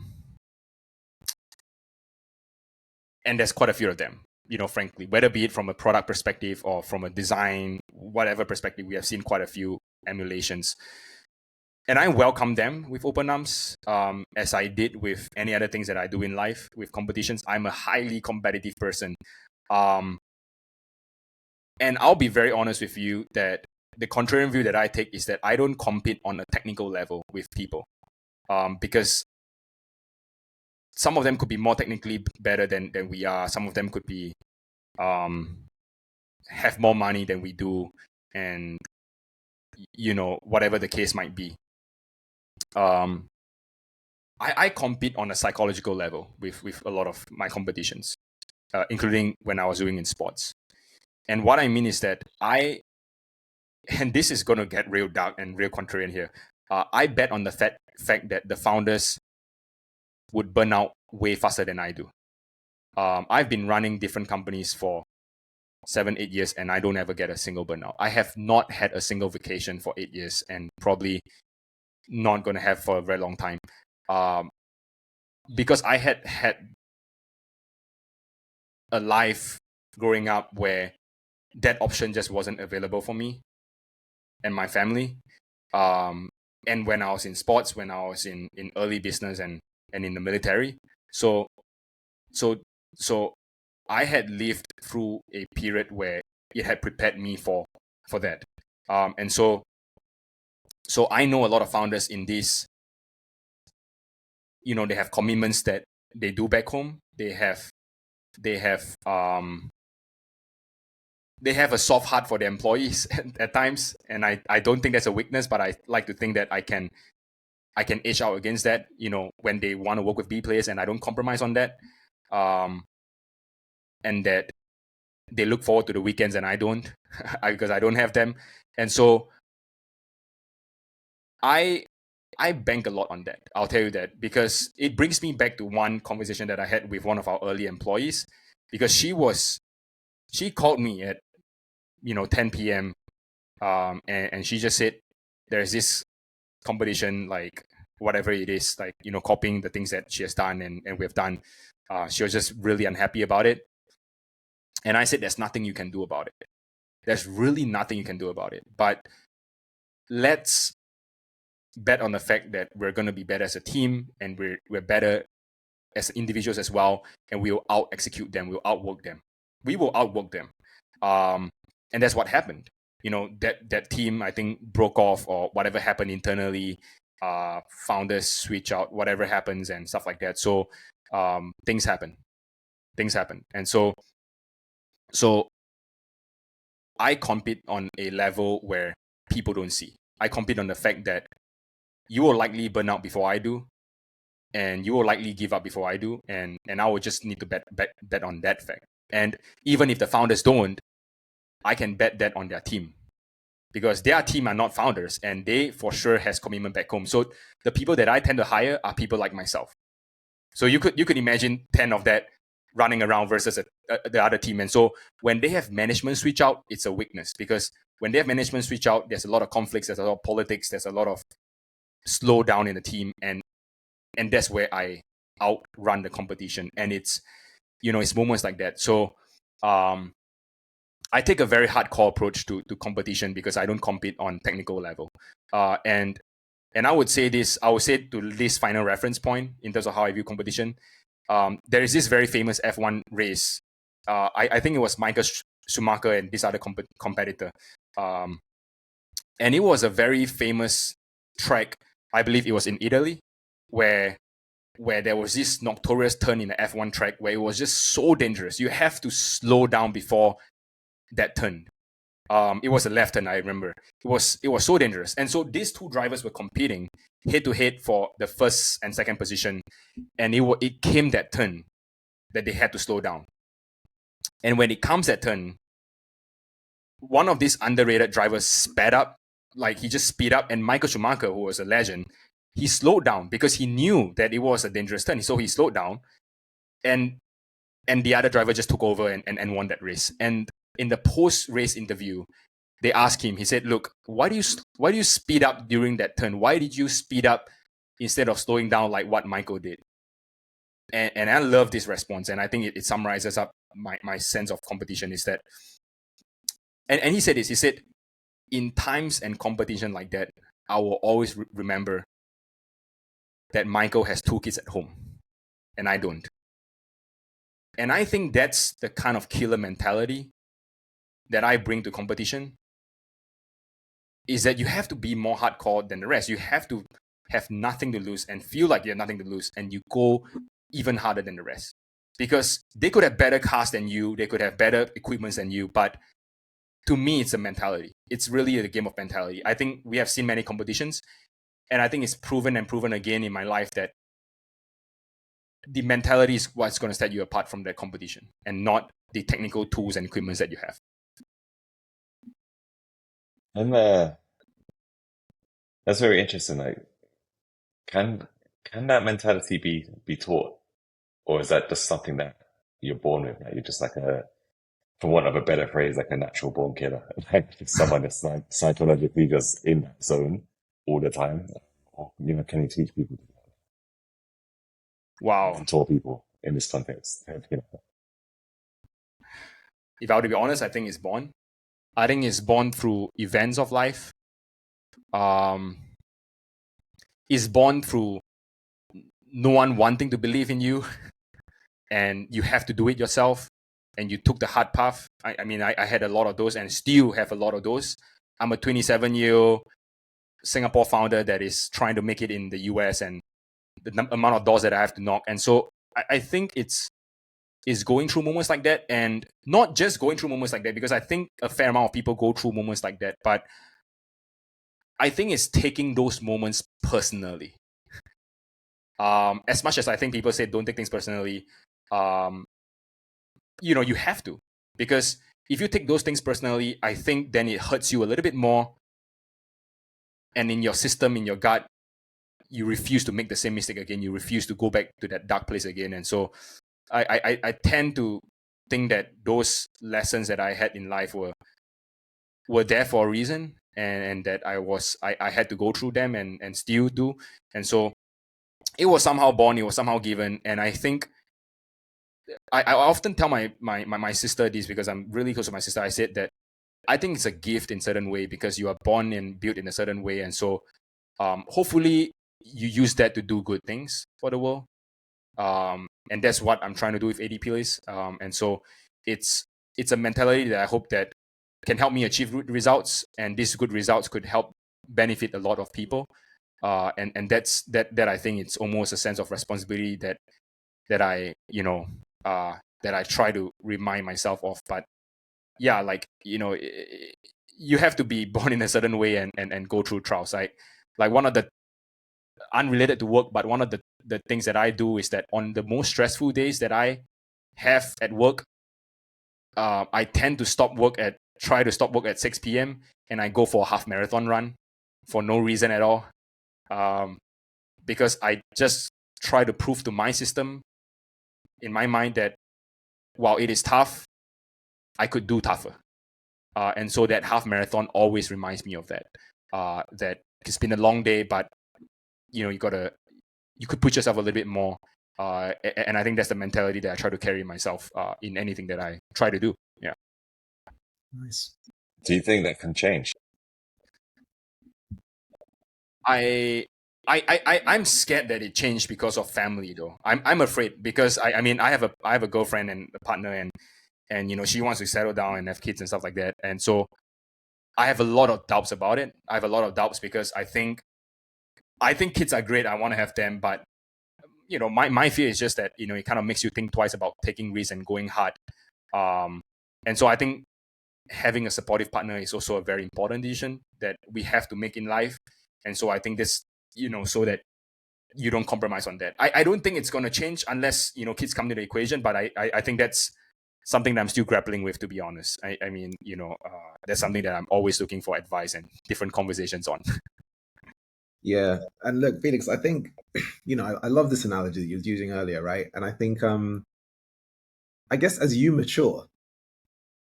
there's quite a few of them, frankly, whether be it from a product perspective or from a design, whatever perspective, we have seen quite a few emulations. And I welcome them with open arms, as I did with any other things that I do in life with competitions. I'm a highly competitive person. And I'll be very honest with you that the contrarian view that I take is that I don't compete on a technical level with people, because some of them could be more technically better than we are. Some of them could be have more money than we do, and whatever the case might be. I compete on a psychological level with a lot of my competitions, including when I was doing in sports. And what I mean is that and this is going to get real dark and real contrarian here, I bet on the fact that the founders would burn out way faster than I do. I've been running different companies for 7-8 years, and I don't ever get a single burnout. I have not had a single vacation for 8 years, and probably not going to have for a very long time, because I had a life growing up where that option just wasn't available for me and my family. And when I was in sports, when I was in early business and in the military, so I had lived through a period where it had prepared me for that. And so I know a lot of founders in this, they have commitments that they do back home. They have a soft heart for their employees at times, and I don't think that's a weakness, but I like to think that I can edge out against that, when they want to work with B players, and I don't compromise on that, and that they look forward to the weekends and I don't, because I don't have them. And so I bank a lot on that. I'll tell you that, because it brings me back to one conversation that I had with one of our early employees, because she called me at 10 p.m. And she just said there's this competition, like whatever it is, like copying the things that she has done and we've done. She was just really unhappy about it, and I said there's nothing you can do about it. There's really nothing you can do about it. But let's bet on the fact that we're going to be better as a team, and we're better as individuals as well, and we'll out execute them. We'll outwork them. We will outwork them. And that's what happened. That team, I think, broke off, or whatever happened internally. Founders switch out, whatever happens, and stuff like that. So things happen. And so I compete on a level where people don't see. I compete on the fact that you will likely burn out before I do, and you will likely give up before I do, and I will just need to bet on that fact. And even if the founders don't, I can bet that on their team, because their team are not founders, and they for sure has commitment back home. So the people that I tend to hire are people like myself. So you could imagine 10 of that running around versus the other team. And so when they have management switch out, it's a weakness, because when they have management switch out, there's a lot of conflicts, there's a lot of politics, there's a lot of slow down in the team, and that's where I outrun the competition. And it's it's moments like that. So I take a very hardcore approach to competition, because I don't compete on technical level, and And I would say to this final reference point in terms of how I view competition. There is this very famous F1 race. I think it was Michael Schumacher and this other competitor. And it was a very famous track. I believe it was in Italy, where there was this notorious turn in the F1 track where it was just so dangerous. You have to slow down before that turn. It was a left turn, I remember. It was so dangerous. And so these two drivers were competing head to head for the first and second position. And it came that turn that they had to slow down. And when it comes that turn, one of these underrated drivers sped up, like he just speed up, and Michael Schumacher, who was a legend, he slowed down because he knew that it was a dangerous turn. So he slowed down, and the other driver just took over and won that race. And in the post-race interview, they asked him, he said, look, why do you speed up during that turn? Why did you speed up instead of slowing down like what Michael did? And I love this response. And I think it summarizes up my sense of competition is that, and he said this, he said, in times and competition like that, I will always remember that Michael has 2 kids at home and I don't. And I think that's the kind of killer mentality that I bring to competition, is that you have to be more hardcore than the rest. You have to have nothing to lose and feel like you have nothing to lose, and you go even harder than the rest. Because they could have better cars than you, they could have better equipment than you, but to me, it's a mentality. It's really a game of mentality. I think we have seen many competitions, and I think it's proven and proven again in my life that the mentality is what's going to set you apart from that competition, and not the technical tools and equipments that you have. And that's very interesting. Like, can that mentality be taught, or is that just something that you're born with? Like, you're just like for want of a better phrase, like a natural born killer, like someone that's like psychologically just in that zone all the time. Or, can you teach people to Wow. mentor people in this context? If I were to be honest, I think it's born. I think it's born through events of life. It's born through no one wanting to believe in you, and you have to do it yourself, and you took the hard path. I mean, I had a lot of those and still have a lot of those. I'm a 27-year-old Singapore founder that is trying to make it in the US, and the amount of doors that I have to knock. And so I think it's going through moments like that, and not just going through moments like that, because I think a fair amount of people go through moments like that, but I think it's taking those moments personally. As much as I think people say don't take things personally, you have to, because if you take those things personally, I think then it hurts you a little bit more, and in your system, in your gut, you refuse to make the same mistake again. You refuse to go back to that dark place again. And so I tend to think that those lessons that I had in life were there for a reason, and that I had to go through them and still do. And so it was somehow born, it was somehow given. And I think I often tell my sister this, because I'm really close to my sister. I said that I think it's a gift in a certain way, because you are born and built in a certain way. And so hopefully you use that to do good things for the world. And that's what I'm trying to do with ADPList. And so it's a mentality that I hope that can help me achieve good results, and these good results could help benefit a lot of people. And that's that I think it's almost a sense of responsibility that I that I try to remind myself of. But yeah, like you have to be born in a certain way and go through trials. Like one of the, unrelated to work, but one of the things that I do is that on the most stressful days that I have at work, I tend to try to stop work at 6 p.m. and I go for a half marathon run for no reason at all. Because I just try to prove to my system, in my mind, that while it is tough, I could do tougher. And so that half marathon always reminds me of that. That it's been a long day, but you could push yourself a little bit more. And I think that's the mentality that I try to carry myself in anything that I try to do. Yeah. Nice. Do you think that can change? I'm scared that it changed because of family though. I'm afraid because I mean I have a girlfriend and a partner, and you know she wants to settle down and have kids and stuff like that, and so I have a lot of doubts about it. I have a lot of doubts because I think kids are great. I want to have them, but you know my fear is just that you know it kind of makes you think twice about taking risks and going hard. And so I think having a supportive partner is also a very important decision that we have to make in life. And so I think this, you know, so that you don't compromise on that. I don't think it's going to change unless, you know, kids come to the equation, but I think that's something that I'm still grappling with, to be honest. I mean, you know, that's something that I'm always looking for advice and different conversations on. Yeah. And look, Felix, I think, you know, I love this analogy that you were using earlier, right? And I think, I guess as you mature,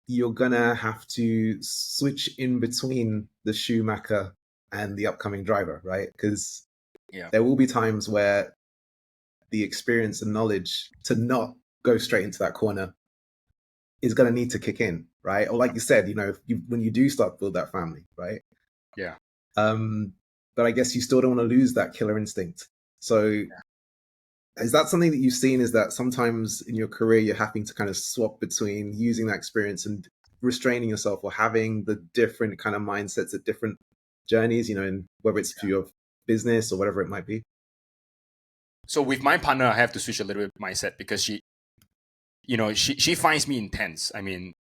you're gonna have to switch in between the Schumacher and the upcoming driver, right? Because there will be times where the experience and knowledge to not go straight into that corner is going to need to kick in, right? Or like you said, you know, when you do start to build that family, right? Yeah. But I guess you still don't want to lose that killer instinct. So is that something that you've seen, is that sometimes in your career you're having to kind of swap between using that experience and restraining yourself, or having the different kind of mindsets at different journeys, you know, and whether it's for your business or whatever it might be? So with my partner, I have to switch a little bit mindset because she, you know, she finds me intense. I mean,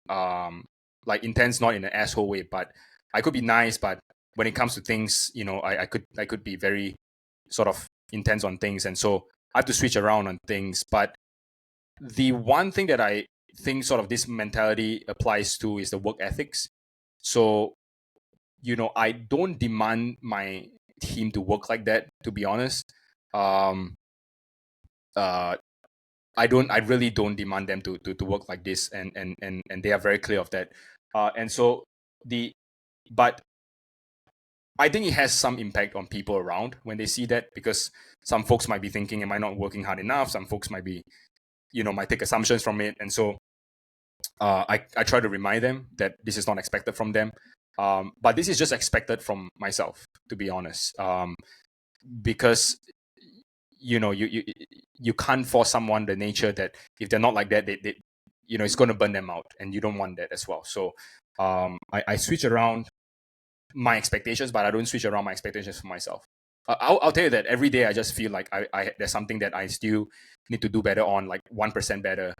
like intense, not in an asshole way, but I could be nice, but when it comes to things, you know, I could be very sort of intense on things. And so I have to switch around on things. But the one thing that I think sort of this mentality applies to is the work ethics. So, you know, I don't demand my team to work like that, to be honest. I really don't demand them to work like this, and they are very clear of that. And so but I think it has some impact on people around when they see that, because some folks might be thinking, am I not working hard enough? Some folks might be, you know, might take assumptions from it. And so I try to remind them that this is not expected from them. But this is just expected from myself, to be honest. Because, you know, you can't force someone the nature that if they're not like that, they you know, it's going to burn them out, and you don't want that as well. So I switch around my expectations, but I don't switch around my expectations for myself. I'll tell you that every day I just feel like I there's something that I still need to do better on, like 1% better.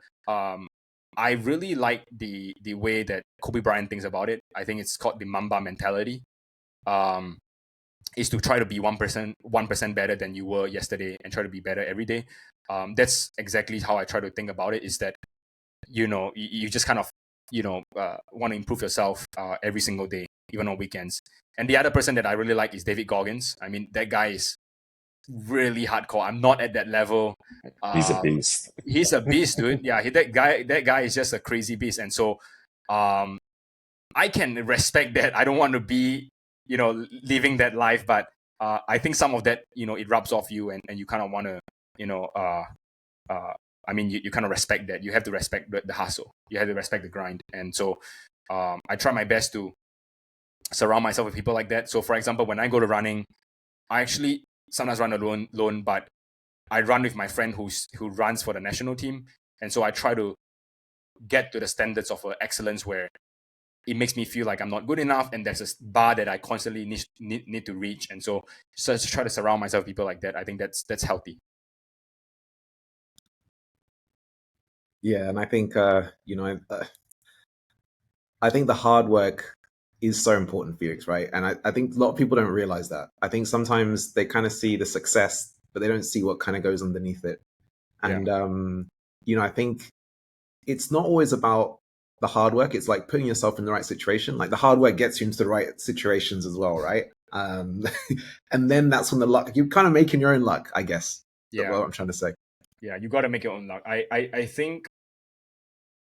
I really like the way that Kobe Bryant thinks about it. I think it's called the Mamba mentality. Is to try to be 1% better than you were yesterday, and try to be better every day. That's exactly how I try to think about it. Is that, you know, you just kind of, you know, want to improve yourself every single day, even on weekends. And the other person that I really like is David Goggins. I mean, that guy is really hardcore. I'm not at that level. He's a beast. He's a beast, dude. Yeah, that guy is just a crazy beast. And so I can respect that. I don't want to be, you know, living that life, but I think some of that, you know, it rubs off you, and you kind of want to, you know, I mean, you kind of respect that. You have to respect the hustle. You have to respect the grind. And so I try my best to surround myself with people like that. So for example, when I go to running, I actually sometimes run alone, but I run with my friend who runs for the national team. And so I try to get to the standards of excellence where it makes me feel like I'm not good enough, and there's a bar that I constantly need to reach. And so I try to surround myself with people like that. I think that's healthy. Yeah, and I think you know, I think the hard work is so important, Felix, right? And I think a lot of people don't realize that. I think sometimes they kind of see the success, but they don't see what kind of goes underneath it. And you know, I think it's not always about the hard work. It's like putting yourself in the right situation. Like the hard work gets you into the right situations as well, right? And then that's when the luck, you're kind of making your own luck, I guess. Yeah, what I'm trying to say. Yeah, you got to make your own luck. I think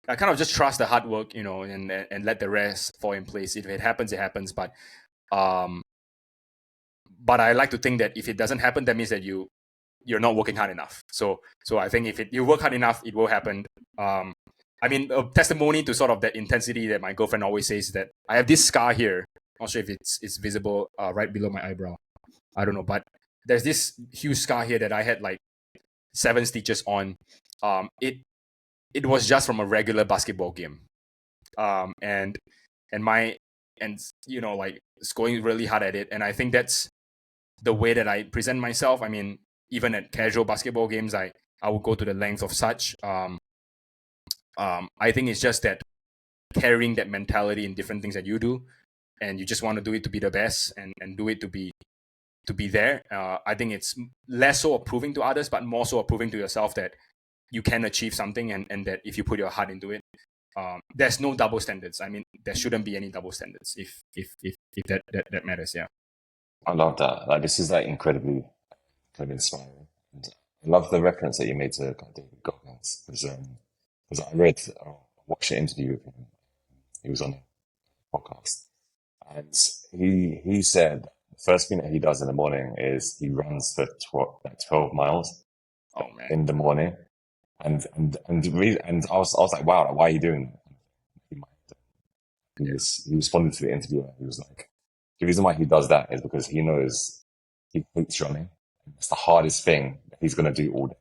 I kind of just trust the hard work, you know, and let the rest fall in place. If it happens, it happens. But I like to think that if it doesn't happen, that means that you're not working hard enough. So I think if you work hard enough, it will happen. I mean, a testimony to sort of that intensity that my girlfriend always says, that I have this scar here. Not sure if it's visible right below my eyebrow. I don't know, but there's this huge scar here that I had like 7 stitches on. It was just from a regular basketball game. And like going really hard at it. And I think that's the way that I present myself. I mean, even at casual basketball games, I would go to the length of such. I think it's just that carrying that mentality in different things that you do, and you just want to do it to be the best and do it to be there. I think it's less so approving to others, but more so approving to yourself that you can achieve something, and that if you put your heart into it, there's no double standards. I mean, there shouldn't be any double standards if that matters. Yeah. I love that. Like, this is like incredibly kind of inspiring. And I love the reference that you made to David Goggins, because I watched an interview with him. He was on a podcast, and he said the first thing that he does in the morning is he runs for 12 miles Oh man. in the morning. And I was like, wow, why are you doing that? He responded to the interviewer. He was like, the reason why he does that is because he knows he hates running. It's the hardest thing that he's going to do all day.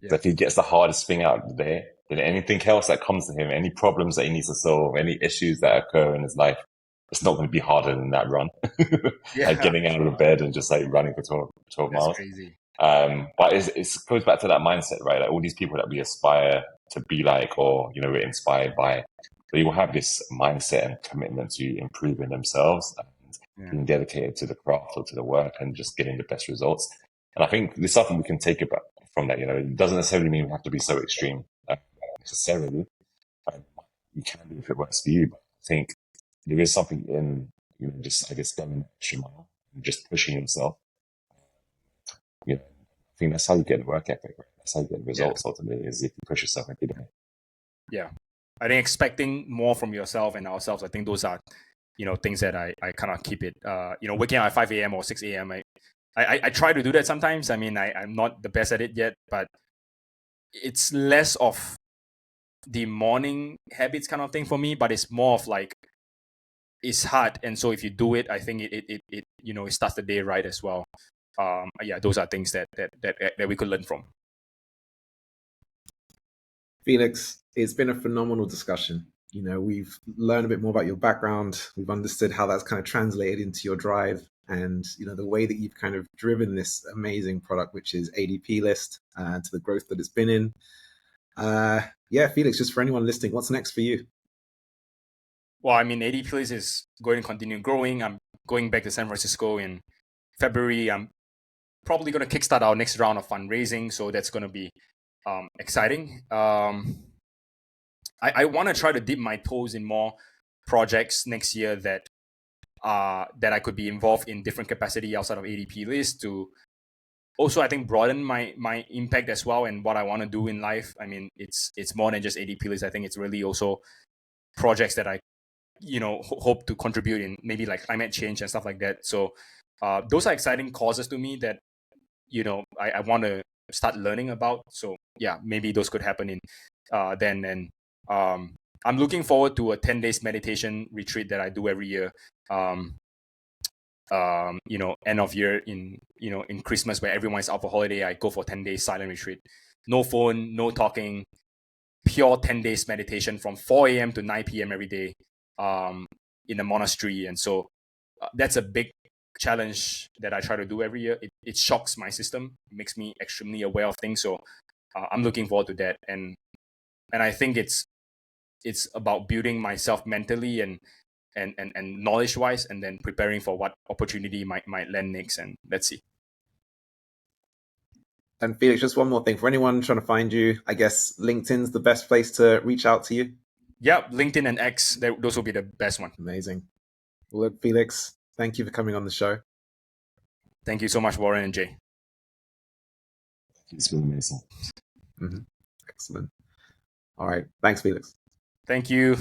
Yeah. So if he gets the hardest thing out of the day, then anything else that comes to him, any problems that he needs to solve, any issues that occur in his life, it's not going to be harder than that run. Like getting out of the bed and just like running for 12 miles. That's crazy. But it goes back to that mindset, right? Like all these people that we aspire to be like, or, we're inspired by, they will have this mindset and commitment to improving themselves and being dedicated to the craft or to the work and just getting the best results. And I think there's something we can take about from that. It doesn't necessarily mean we have to be so extreme necessarily. You can do if it works for you, but I think there is something in, just, I guess, going an extra mile and just pushing yourself. I think that's how you get the work ethic, right? That's how you get the results ultimately, is if you push yourself every day. Yeah. I think expecting more from yourself and ourselves, I think those are, things that I kind of keep it, waking up at 5 a.m. or 6 a.m. I try to do that sometimes. I mean, I'm not the best at it yet, but it's less of the morning habits kind of thing for me, but it's more of like, it's hard. And so if you do it, I think it starts the day right as well. Those are things that we could learn from. Felix, it's been a phenomenal discussion. We've learned a bit more about your background. We've understood how that's kind of translated into your drive and, the way that you've kind of driven this amazing product, which is ADPList, to the growth that it's been in. Felix, just for anyone listening, what's next for you? Well, I mean, ADPList is going to continue growing. I'm going back to San Francisco in February. I'm probably going to kickstart our next round of fundraising. So that's going to be exciting. I want to try to dip my toes in more projects next year that I could be involved in different capacity outside of ADPList to also, I think, broaden my impact as well and what I want to do in life. I mean, it's more than just ADPList. I think it's really also projects that I hope to contribute in, maybe like climate change and stuff like that. So those are exciting causes to me that I want to start learning about. So yeah, maybe those could happen in then. And I'm looking forward to a 10 days meditation retreat that I do every year. End of year in Christmas, where everyone is out for holiday, I go for 10 days silent retreat. No phone, no talking, pure 10 days meditation from 4 a.m. to 9 p.m. every day in a monastery. And so that's a big challenge that I try to do every year. It shocks my system, makes me extremely aware of things. So I'm looking forward to that. And I think it's about building myself mentally and knowledge wise, and then preparing for what opportunity might land next. And let's see. And Felix, just one more thing for anyone trying to find you. I guess LinkedIn's the best place to reach out to you. Yeah, LinkedIn and X, those will be the best one. Amazing. Well, look, Felix, thank you for coming on the show. Thank you so much, Warren and Jay. It's been amazing. Excellent. All right. Thanks, Felix. Thank you.